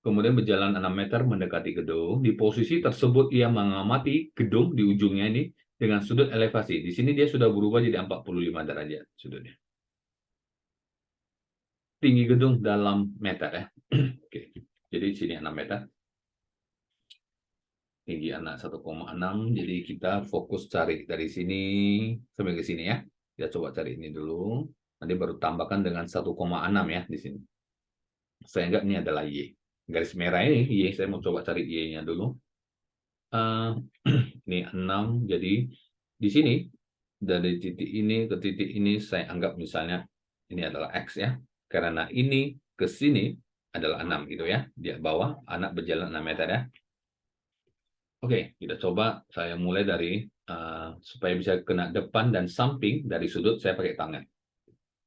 Speaker 1: Kemudian berjalan 6 meter mendekati gedung. Di posisi tersebut ia mengamati gedung di ujungnya ini dengan sudut elevasi. Di sini dia sudah berubah jadi 45 derajat sudutnya. Tinggi gedung dalam meter ya. Oke. Jadi di sini 6 meter. Tinggi anak 1,6. Jadi kita fokus cari dari sini sampai ke sini ya. Kita coba cari ini dulu. Nanti baru tambahkan dengan 1,6 ya di sini. Sehingga ini adalah Y. Garis merah ini Y, saya mau coba cari Y-nya dulu. Ini 6. Jadi di sini dari titik ini ke titik ini saya anggap misalnya ini adalah X ya. Karena ini ke sini adalah 6 gitu ya. Di bawah anak berjalan 6 meter ya. Oke, kita coba. Saya mulai dari supaya bisa kena depan dan samping dari sudut saya pakai tangan.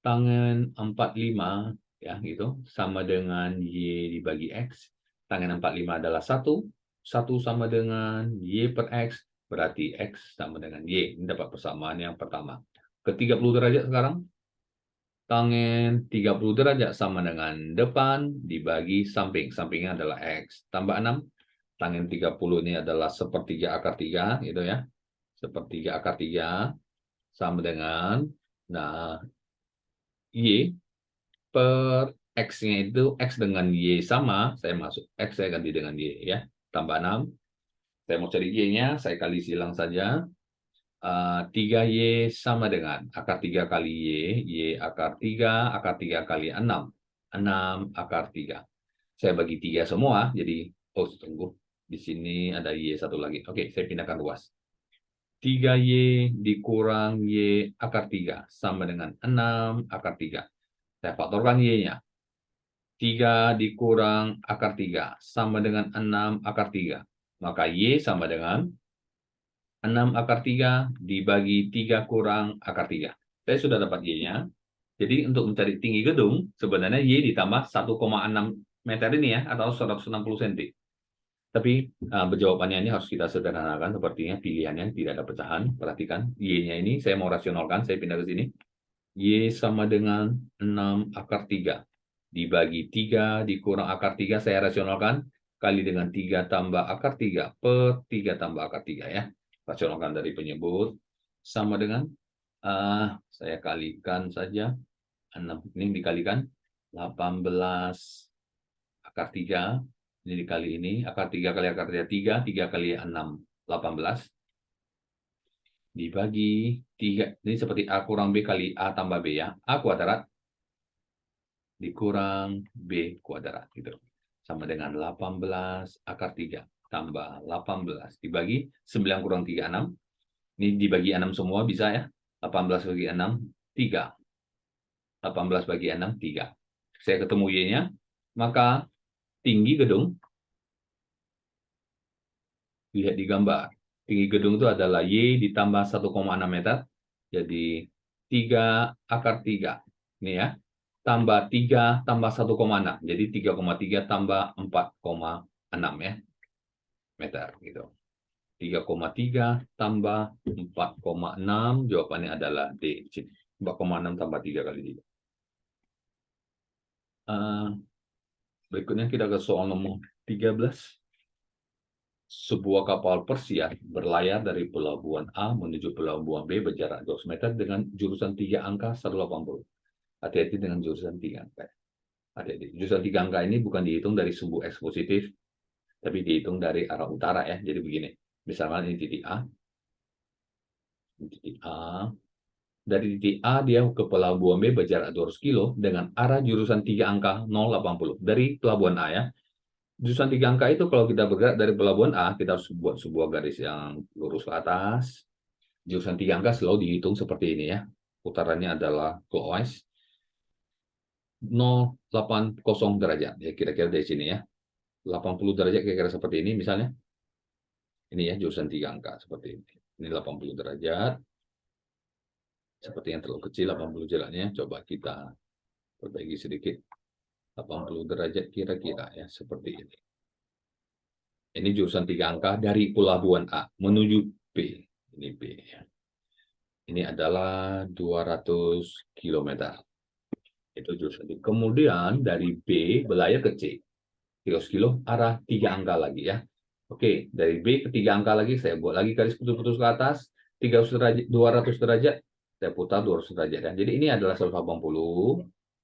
Speaker 1: Tangan 45 ya gitu sama dengan Y dibagi X. Tangan 45 adalah 1. 1 sama dengan Y per X, berarti X sama dengan Y. Ini dapat persamaan yang pertama. Ke 30 derajat sekarang. Tangan 30 derajat sama dengan depan dibagi samping. Sampingnya adalah X. Tambah 6. Tangan 30 ini adalah sepertiga akar 3 gitu ya. Sepertiga akar 3 sama dengan nah Y per X-nya itu X dengan Y sama, saya masuk X saya ganti dengan Y ya, tambah 6. Saya mau cari Y-nya, saya kali silang saja. 3Y sama dengan akar 3 kali Y akar 3 kali 6. 6 akar 3. Saya bagi 3 semua, jadi, oh tunggu, di sini ada Y satu lagi. Oke, saya pindahkan ruas. 3Y dikurang Y akar 3 sama dengan 6 akar 3. Saya faktorkan Y-nya. 3 dikurang akar 3 sama dengan 6 akar 3. Maka Y sama dengan 6 akar 3 dibagi 3 kurang akar 3. Saya sudah dapat Y-nya. Jadi untuk mencari tinggi gedung, sebenarnya Y ditambah 1,6 meter ini ya, atau 160 cm. Tapi jawabannya ini harus kita sederhanakan, sepertinya pilihannya tidak ada pecahan. Perhatikan, Y-nya ini saya mau rasionalkan, saya pindah ke sini. Y sama dengan 6 akar 3. Dibagi 3 dikurang akar 3, saya rasionalkan. Kali dengan 3 tambah akar 3 per 3 tambah akar 3 ya. Rasionalkan dari penyebut. Sama dengan, saya kalikan saja. 6 ini dikalikan 18 akar 3. Ini dikali ini. Akar 3 kali akar 3, 3 kali 6, 18. Dibagi 3, ini seperti A kurang B kali A tambah B ya, A kuadrat dikurang B kuadrat, gitu. Sama dengan 18 akar 3 tambah 18 dibagi 9 kurang 3, 6. Ini dibagi 6 semua bisa ya, 18 bagi 6, 3. 18 bagi 6, 3. Saya ketemu Y-nya, maka tinggi gedung, lihat di gambar. Tinggi gedung itu adalah Y ditambah 1,6 meter. Jadi 3 akar 3. Ini ya. Tambah 3 tambah 1,6. Jadi 3,3 tambah 4,6 ya. Meter gitu. 3,3 tambah 4,6. Jawabannya adalah D. 4,6 tambah 3 kali 3. Berikutnya kita ke soal nomor 13. Sebuah kapal persiar berlayar dari pelabuhan A menuju pelabuhan B berjarak 200 meter dengan jurusan 3 angka 180. Hati-hati dengan jurusan 3 angka. Hati-hati. Jurusan 3 angka ini bukan dihitung dari sumbu X positif, tapi dihitung dari arah utara ya. Jadi begini, misalkan ini titik A. Titik A. Dari titik A dia ke pelabuhan B berjarak 200 kilo dengan arah jurusan 3 angka 080. Dari pelabuhan A ya. Jurusan 3 angka itu kalau kita bergerak dari pelabuhan A, kita harus buat sebuah garis yang lurus ke atas. Jurusan 3 angka selalu dihitung seperti ini ya. Putarannya adalah clockwise. 080 derajat. Ya kira-kira dari sini ya. 80 derajat kira-kira seperti ini misalnya. Ini ya jurusan 3 angka seperti ini. Ini 80 derajat. Seperti yang terlalu kecil 80 jaraknya. Coba kita perbaiki sedikit. 80 derajat kira-kira ya seperti ini. Ini jurusan 3 angka dari pelabuhan A menuju B. Ini B ya. Ini adalah 200 km. Itu jurusan B. Kemudian dari B berlayar ke C. 300 kilo arah 3 angka lagi ya. Oke, dari B ke 3 angka lagi saya buat lagi garis putus-putus ke atas. 300 derajat, 200 derajat. Saya putar 200 derajat ya. Jadi ini adalah 180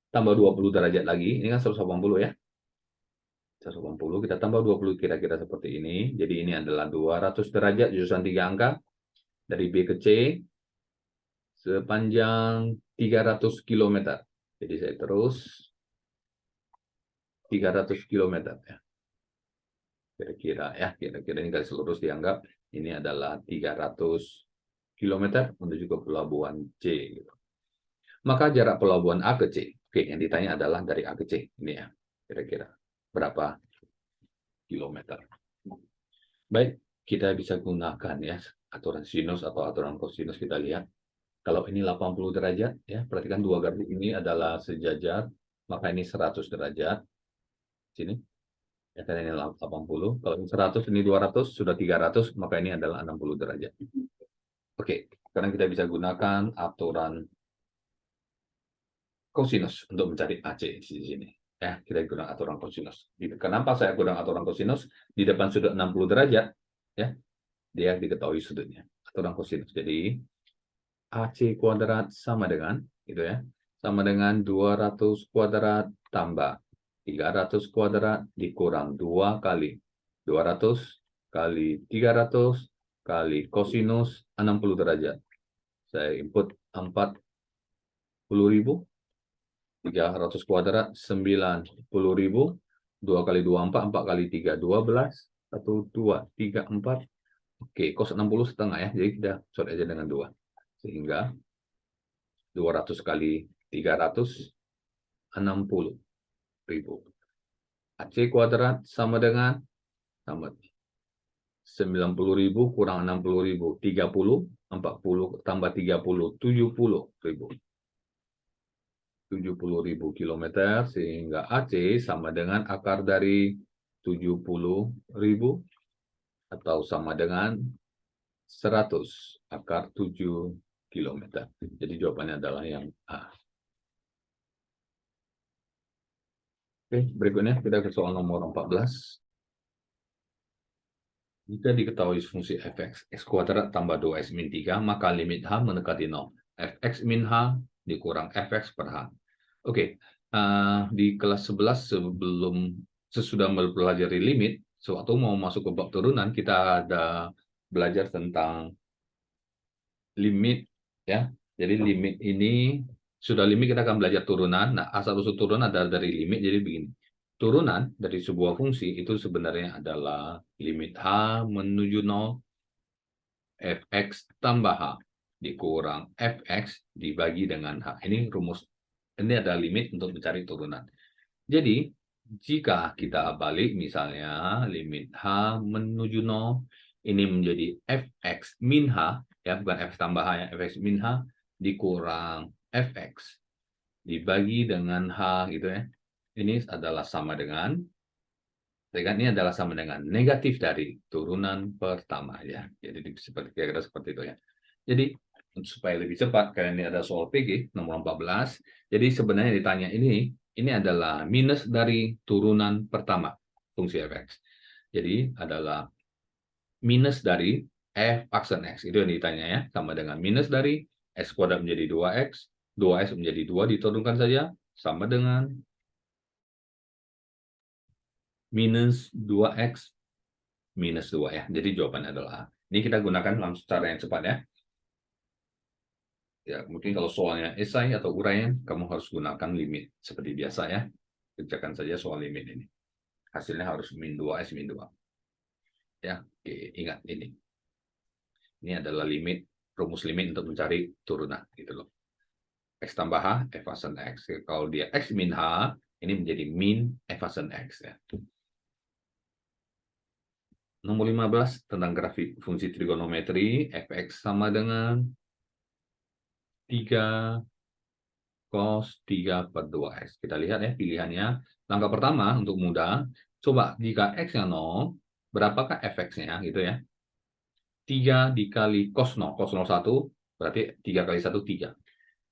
Speaker 1: tambah 20 derajat lagi. Ini kan 180 ya. 180 kita tambah 20 kira-kira seperti ini. Jadi ini adalah 200 derajat jurusan 3 angka dari B ke C sepanjang 300 km. Jadi saya terus 300 km ya. Kira-kira ya, kira-kira ini garis lurus dianggap ini adalah 300 km menuju ke pelabuhan C gitu. Maka jarak pelabuhan A ke C. Oke, yang ditanya adalah dari A ke C. Ini ya, kira-kira berapa kilometer. Baik, kita bisa gunakan ya aturan sinus atau aturan kosinus. Kita lihat. Kalau ini 80 derajat ya, perhatikan dua garis ini adalah sejajar, maka ini 100 derajat. Sini. Ya kan ini 80. Kalau ini 100 ini 200 sudah 300, maka ini adalah 60 derajat. Oke, sekarang kita bisa gunakan aturan kosinus untuk mencari AC di sini. Ya, kita gunakan aturan kosinus. Kenapa saya gunakan aturan kosinus? Di depan sudut 60 derajat, ya, dia diketahui sudutnya. Aturan kosinus. Jadi AC kuadrat sama dengan, gitu ya, sama dengan 200 kuadrat tambah 300 kuadrat dikurang 2 kali 200 kali 300 kali kosinus 60 derajat. Saya input 40.000, 300 kuadrat 90.000, 2 kali 2 4, 4 kali 3 12, 1 2 3 4. Oke, cos 60 setengah ya. Jadi kita short aja dengan 2. Sehingga 200 kali 300 60.000. AC kuadrat sama dengan 90.000 kurang 60.000, 30, 40 tambah 30, 70.000. 70.000 kilometer, sehingga AC sama dengan akar dari 70.000 atau sama dengan 100 akar 7 kilometer. Jadi jawabannya adalah yang A. Oke, berikutnya kita ke soal nomor 14. Jika diketahui fungsi fx, x kuadrat tambah 2x min 3, maka limit h mendekati 0. Fx min h dikurang fx per h. Oke, di kelas 11 sesudah mempelajari limit, sewaktu mau masuk ke bab turunan, kita ada belajar tentang limit, ya. Jadi limit ini, sudah limit kita akan belajar turunan. Nah, asal-usul turunan adalah dari limit, jadi begini. Turunan dari sebuah fungsi itu sebenarnya adalah limit h menuju 0, fx tambah h dikurang fx dibagi dengan h. Ini rumus, ini adalah limit untuk mencari turunan. Jadi, jika kita balik misalnya limit h menuju 0, ini menjadi fx min h, ya bukan f tambah h ya, fx min h dikurang fx dibagi dengan h gitu ya. Ini adalah sama dengan, ini adalah sama dengan negatif dari turunan pertama ya. Jadi seperti kira-kira seperti itu ya. Jadi supaya lebih cepat, karena ini ada soal PG nomor 14. Jadi sebenarnya ditanya ini adalah minus dari turunan pertama fungsi fx. Jadi adalah minus dari f aksen x, itu yang ditanya ya, sama dengan minus dari x kuadrat menjadi 2x, 2x menjadi 2 diturunkan saja, sama dengan minus 2x minus 2 ya. Jadi jawabannya adalah A. Ini kita gunakan langsung cara yang cepat ya. Ya, mungkin kalau soalnya esai atau uraian, kamu harus gunakan limit seperti biasa ya. Kerjakan saja soal limit ini. Hasilnya harus min 2x min 2. Ya, oke, ingat ini. Ini adalah limit, rumus limit untuk mencari turunan gitu loh. X tambah H, F aksen X. Kalau dia X min H, ini menjadi min F aksen X ya. Nomor 15 tentang grafik fungsi trigonometri, fx sama dengan 3 cos 3 per 2x. Kita lihat ya pilihannya. Langkah pertama untuk mudah, coba jika x-nya 0, berapakah fx-nya gitu ya. 3 dikali cos 0, cos 0 1, berarti 3 kali 1, 3.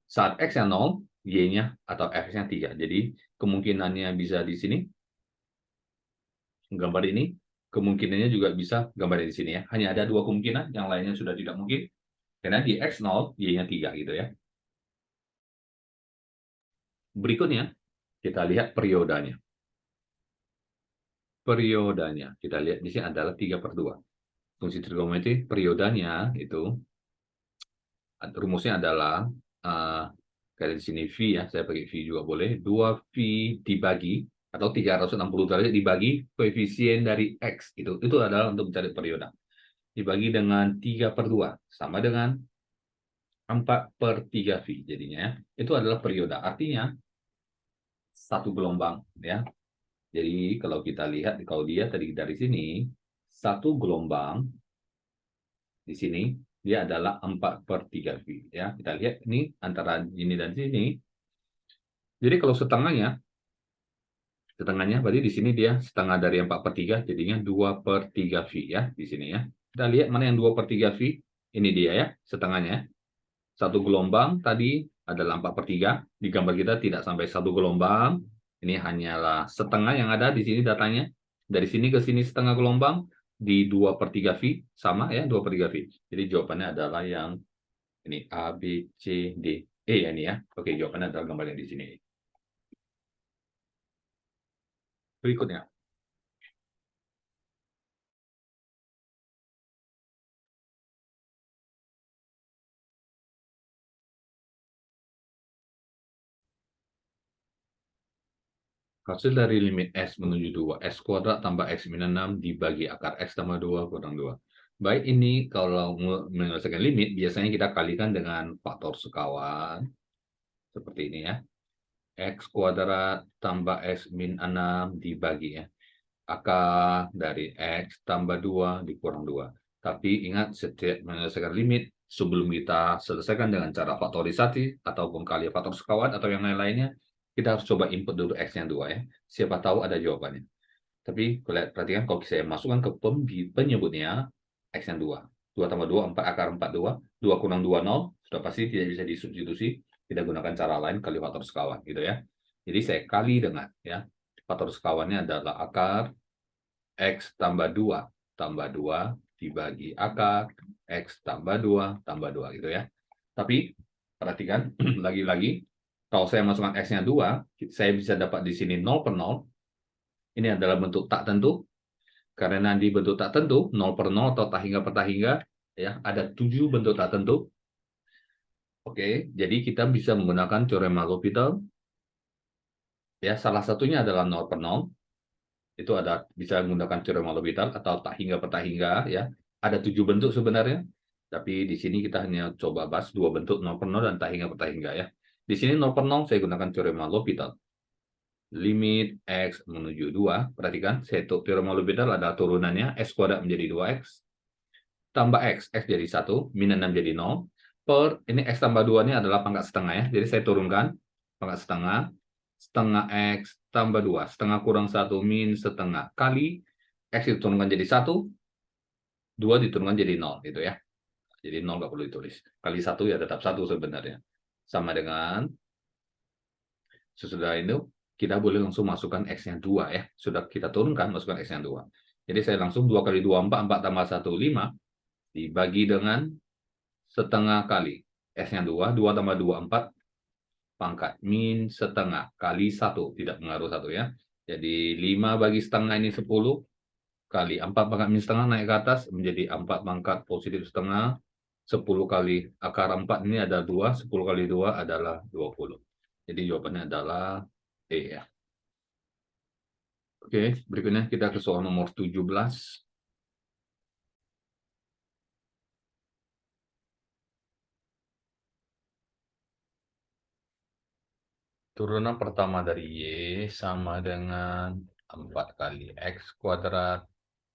Speaker 1: Saat x-nya 0, y-nya atau fx-nya 3. Jadi kemungkinannya bisa di sini, gambar ini, kemungkinannya juga bisa gambar di sini ya. Hanya ada 2 kemungkinan, yang lainnya sudah tidak mungkin. Karena di x 0, y-nya 3 gitu ya. Berikutnya, kita lihat periodanya. Periodanya, kita lihat di sini adalah 3 per 2. Fungsi trigonometri, periodanya itu, rumusnya adalah, kayak di sini V ya, saya pakai V juga boleh, 2V dibagi, atau 360 derajat dibagi koefisien dari X. Itu adalah untuk mencari perioda. Dibagi dengan 3 per 2, sama dengan 4 per 3V jadinya. Itu adalah perioda. Artinya, satu gelombang ya. Jadi kalau kita lihat, kalau dia tadi dari sini, satu gelombang di sini, dia adalah 4 per 3V. Ya, kita lihat ini antara ini dan sini. Jadi kalau setengahnya berarti di sini dia setengah dari 4 per 3, jadinya 2 per 3V ya, di sini ya. Kita lihat mana yang 2 per 3V, ini dia ya, setengahnya. Satu gelombang tadi adalah 4 per 3, di gambar kita tidak sampai satu gelombang, ini hanyalah setengah yang ada di sini datanya. Dari sini ke sini setengah gelombang, di 2 per 3V, sama ya, 2 per 3V. Jadi jawabannya adalah yang ini, A, B, C, D. Ya ini ya. Oke, jawabannya adalah gambar yang di sini. Berikutnya. Hasil dari limit S menuju 2, X kuadrat tambah X min 6 dibagi akar X tambah 2 kurang 2. Baik, ini kalau menyelesaikan limit, biasanya kita kalikan dengan faktor sekawan. Seperti ini ya. X kuadrat tambah X min 6 dibagi ya. Akar dari X tambah 2 dikurang 2. Tapi ingat, setiap menyelesaikan limit, sebelum kita selesaikan dengan cara faktorisasi, ataupun kali faktor sekawan, atau yang lain-lainnya, kita harus coba input dulu X-nya 2 ya. Siapa tahu ada jawabannya. Tapi perhatikan, kalau saya masukkan ke penyebutnya, X-nya 2. 2 tambah 2, 4 akar 4, 2. 2 kurang 2, 0. Sudah pasti tidak bisa disubstitusi. Kita gunakan cara lain, kali faktor sekawan. Gitu ya. Jadi saya kali dengan, ya, faktor sekawannya adalah akar X tambah 2 tambah 2 dibagi akar X tambah 2 tambah 2 gitu ya. Tapi perhatikan lagi-lagi, kalau saya masukkan X-nya 2, saya bisa dapat di sini 0 per 0. Ini adalah bentuk tak tentu. Karena di bentuk tak tentu, 0 per 0 atau tak hingga per tak hingga, ya, ada 7 bentuk tak tentu. Oke, jadi kita bisa menggunakan teorema L'Hopital. Ya, salah satunya adalah 0 per 0. Itu ada bisa menggunakan teorema L'Hopital atau tak hingga per tak hingga ya. Ada 7 bentuk sebenarnya. Tapi di sini kita hanya coba bahas 2 bentuk, 0 per 0 dan tak hingga per tak hingga ya. Di sini 0 per 0 saya gunakan teorema L'Hopital. Limit X menuju 2, perhatikan, teorema L'Hopital ada turunannya, X kuadrat menjadi 2X, tambah X jadi 1, min 6 jadi 0, per, ini X tambah 2 ini adalah pangkat setengah ya, jadi saya turunkan, pangkat setengah, setengah X tambah 2, setengah kurang 1, min setengah, kali, X diturunkan jadi 1, 2 diturunkan jadi 0, gitu ya. Jadi 0 nggak perlu ditulis. Kali 1 ya tetap 1 sebenarnya. Sama dengan, sesudah itu, kita boleh langsung masukkan X-nya 2 ya. Sudah kita turunkan, masukkan X-nya 2. Jadi saya langsung 2 kali 2, 4, 4 tambah 1, 5, dibagi dengan setengah kali. S-nya 2, 2 tambah 2, 4, pangkat min setengah kali 1, tidak mengaruh 1 ya. Jadi 5 bagi setengah ini 10, kali 4 pangkat min setengah naik ke atas, menjadi 4 pangkat positif setengah, 10 kali akar 4 ini ada 2, 10 kali 2 adalah 20. Jadi jawabannya adalah E ya. Oke, berikutnya kita ke soal nomor 17. Turunan pertama dari Y sama dengan 4 kali X kuadrat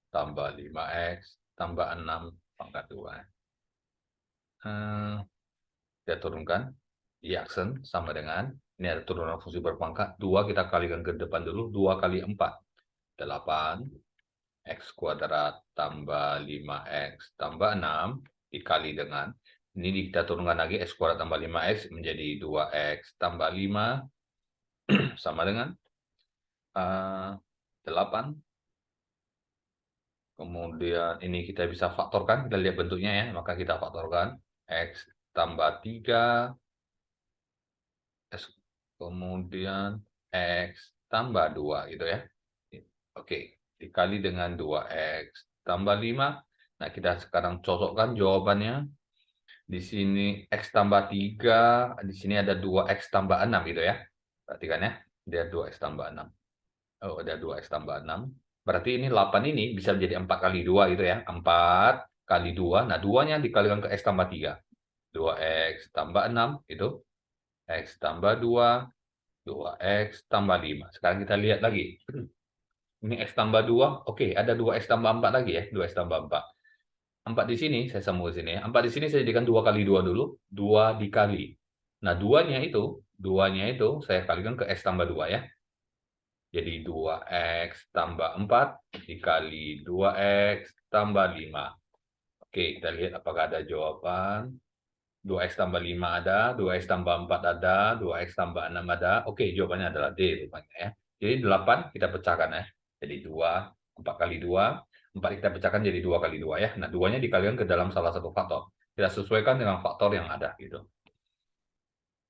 Speaker 1: tambah 5X tambah 6 pangkat 2. Kita turunkan. Y aksen sama dengan, ini ada turunan fungsi berpangkat, 2 kita kalikan ke depan dulu, 2 kali 4. 8. X kuadrat tambah 5X tambah 6 dikali dengan, ini kita turunkan lagi, X kuadrat tambah 5X menjadi 2X tambah 5 sama dengan 8. Kemudian ini kita bisa faktorkan, kita lihat bentuknya ya, maka kita faktorkan. X tambah 3, X, kemudian X tambah 2 gitu ya. Oke, dikali dengan 2X tambah 5. Nah, kita sekarang cocokkan jawabannya. Di sini X tambah 3, di sini ada 2X tambah 6 gitu ya. Perhatikan ya, dia 2X tambah 6. Oh, ada 2X tambah 6. Berarti ini 8 ini bisa menjadi 4 kali 2 gitu ya. 4 kali 2. Nah, 2-nya dikalikan ke X tambah 3. 2X tambah 6 itu. X tambah 2. 2X tambah 5. Sekarang kita lihat lagi. Ini X tambah 2. Oke, ada 2X tambah 4 lagi ya. 2X tambah 4. 4 di sini, saya sambung ke sini ya. 4 di sini saya jadikan 2 kali 2 dulu. 2 dikali. Nah, 2-nya itu saya kalikan ke X tambah 2 ya. Jadi 2X tambah 4 dikali 2X tambah 5. Oke, kita lihat apakah ada jawaban. 2X tambah 5 ada, 2X tambah 4 ada, 2X tambah 6 ada. Oke, jawabannya adalah D rupanya ya. Jadi 8 kita pecahkan ya. Jadi 2, 4 kali 2, 4 kita pecahkan jadi 2 kali 2 ya. Nah, 2-nya dikalikan ke dalam salah satu faktor. Kita sesuaikan dengan faktor yang ada gitu.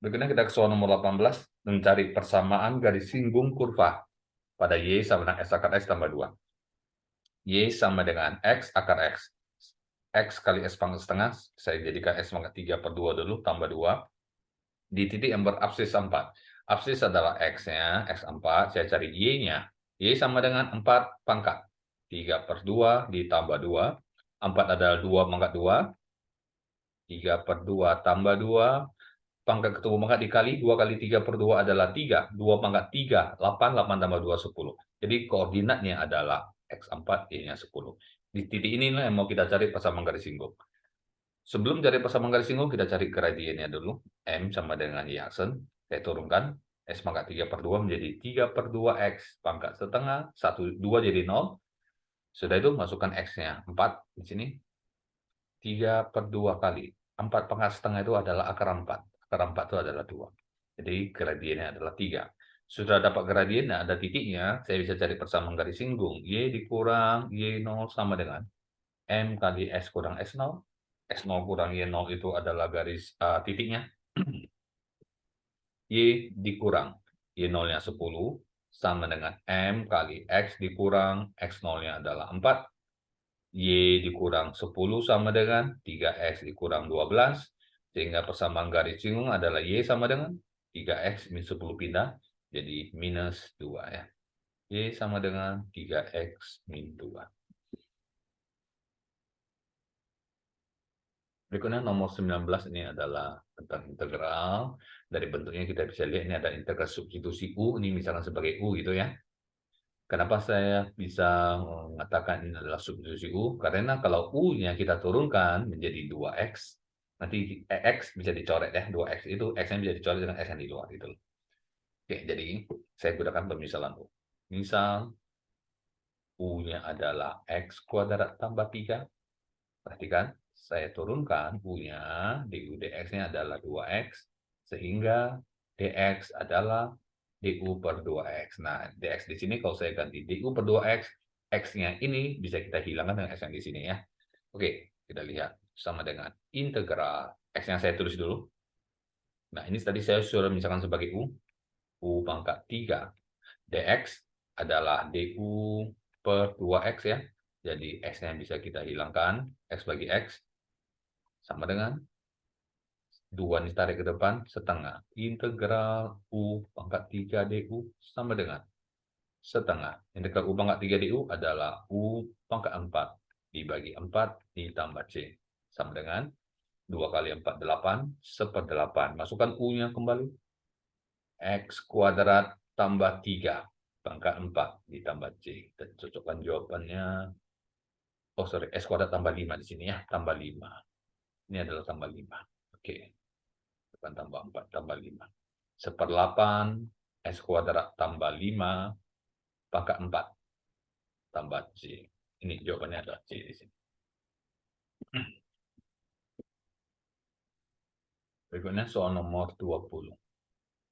Speaker 1: Berikutnya kita ke soal nomor 18, mencari persamaan garis singgung kurva pada Y sama dengan S akar X tambah 2. Y sama dengan X akar X. X kali S pangkat setengah, saya jadikan S pangkat 3 per 2 dulu, tambah 2. Di titik yang berabsis 4. Absis adalah X-nya, X4, saya cari Y-nya. Y sama dengan 4 pangkat. 3 per 2 ditambah 2. 4 adalah 2 pangkat 2. 3 per 2 tambah 2. Pangkat ketemu pangkat dikali, 2 kali 3 per 2 adalah 3. 2 pangkat 3, 8. 8 tambah 2, 10. Jadi koordinatnya adalah X4, Y-nya 10. Di titik inilah yang mau kita cari persamaan garis singgung. Sebelum cari persamaan garis singgung, kita cari gradiennya dulu. M sama dengan Y aksen. Saya turunkan. S pangkat 3 per 2 menjadi 3 per 2 X pangkat setengah. 1, 2 jadi 0. Sudah itu masukkan X-nya. 4 di sini. 3 per 2 kali. 4 pangkat setengah itu adalah akar 4. Akar 4 itu adalah 2. Jadi gradiennya adalah 3. Sudah dapat gradiennya, ada titiknya. Saya bisa cari persamaan garis singgung. Y dikurang Y0 sama dengan M kali S kurang S0. S0 kurang Y0 itu adalah garis titiknya. Y dikurang Y0-nya 10 sama dengan M kali X dikurang X0-nya adalah 4. Y dikurang 10 sama dengan 3X dikurang 12. Sehingga persamaan garis singgung adalah Y sama dengan 3X min 10 pindah. Jadi minus 2 ya. Y sama dengan 3X min 2. Berikutnya nomor 19 ini adalah tentang integral. Dari bentuknya kita bisa lihat ini ada integral substitusi U, ini misalkan sebagai U gitu ya. Kenapa saya bisa mengatakan ini adalah substitusi U? Karena kalau U-nya kita turunkan menjadi 2X, nanti X bisa dicoret ya, 2X itu X-nya bisa dicoret dengan X yang di luar gitu. Oke, jadi saya gunakan pemisalan U. Misal U-nya adalah X kuadrat tambah 3. Perhatikan, saya turunkan U-nya, du dx-nya adalah 2x, sehingga dx adalah du per 2x. Nah, dx di sini kalau saya ganti du per 2x, x-nya ini bisa kita hilangkan dengan x yang di sini ya. Oke, kita lihat sama dengan integral x yang saya tulis dulu. Nah, ini tadi saya sudah misalkan sebagai u pangkat 3 dx adalah du per 2x ya. Jadi x-nya bisa kita hilangkan, x bagi x, sama dengan 2 ditarik ke depan, setengah. Integral U pangkat 3 DU sama dengan setengah. Integral U pangkat 3 DU adalah U pangkat 4 dibagi 4 ditambah C. Sama dengan 2 kali 4, 8, seperdelapan. Masukkan U-nya kembali. X kuadrat tambah 3 pangkat 4 ditambah C. Kita cocokkan jawabannya. Oh sorry, S kuadrat tambah 5 di sini ya. Tambah 5. Ini adalah tambah 5. Oke. Bukan tambah 4, tambah 5. 1/8 S kuadrat tambah 5 pangkat 4 tambah C. Ini jawabannya adalah C di sini. Berikutnya soal nomor 20.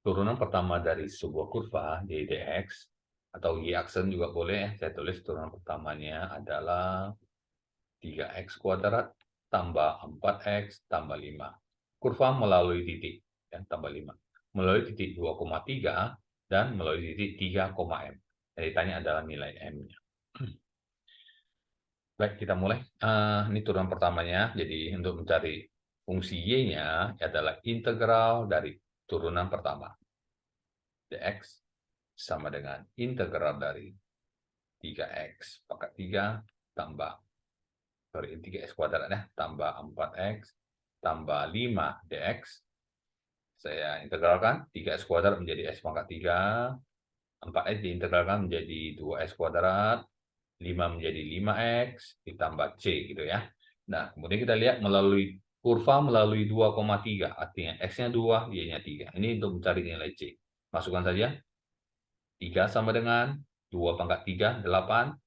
Speaker 1: Turunan pertama dari sebuah kurva y dx atau y aksen juga boleh. Saya tulis turunan pertamanya adalah 3x kuadrat tambah 4x tambah 5. Kurva melalui titik ya, tambah 5. Melalui titik 2,3 dan melalui titik 3, M. Yang ditanya adalah nilai M-nya. Baik, kita mulai. Ini turunan pertamanya. Jadi untuk mencari fungsi Y-nya adalah integral dari turunan pertama. dx sama dengan integral dari 3x pangkat 3 tambah 3x kuadrat ya, tambah 4x tambah 5 dx. Saya integralkan 3x kuadrat menjadi x pangkat 3, 4x diintegralkan menjadi 2x kuadrat, 5 menjadi 5x, ditambah C gitu ya. Nah, kemudian kita lihat melalui kurva melalui 2,3, artinya x-nya 2, y-nya 3. Ini untuk mencari nilai C. Masukkan saja. 3 sama dengan 2 pangkat 3, 8.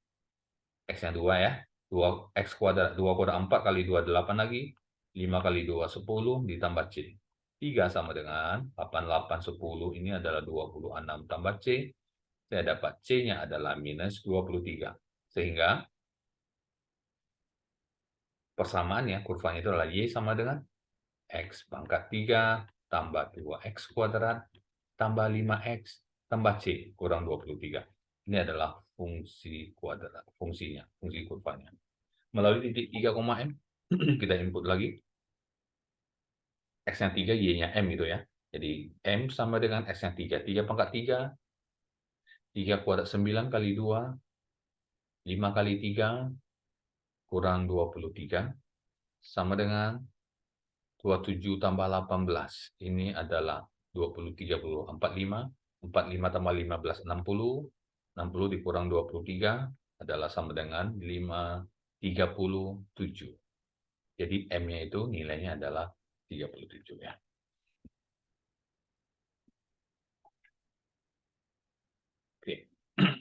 Speaker 1: X-nya 2 ya. 2x kuadrat, 2 kuadrat 4 kali 2, 8 lagi. 5 kali 2, 10, ditambah C. 3 sama dengan 8, 8, 10. Ini adalah 26 tambah C. Saya dapat C-nya adalah minus 23. Sehingga persamaannya, kurvanya itu adalah Y sama dengan X pangkat 3 tambah 2x kuadrat tambah 5x tambah C kurang 23. Ini adalah fungsi kuadrat, fungsi kurvanya. Melalui titik 3, M, kita input lagi. X-nya 3, Y-nya M gitu ya. Jadi M sama dengan X-nya 3. 3 pangkat 3, 3 kuadrat 9 kali 2, 5 kali 3, kurang 23, sama dengan 27 tambah 18. Ini adalah 20, 30, 45. 45 tambah 15, 60. 60 dikurang 23 adalah sama dengan 5, 37. Jadi M-nya itu nilainya adalah 37 ya. Oke.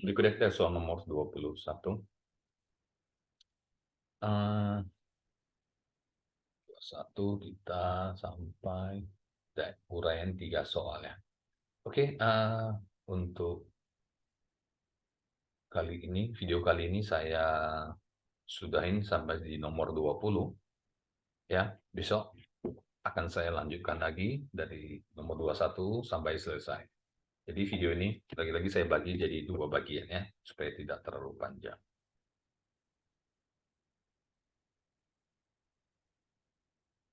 Speaker 1: Berikutnya kita soal nomor 21. 21 kita sampai uraian 3 soal ya. Oke, untuk video kali ini saya sudahin sampai di nomor 20 ya. Besok akan saya lanjutkan lagi dari nomor 21 sampai selesai. Jadi video ini lagi-lagi saya bagi jadi 2 bagian ya, supaya tidak terlalu panjang.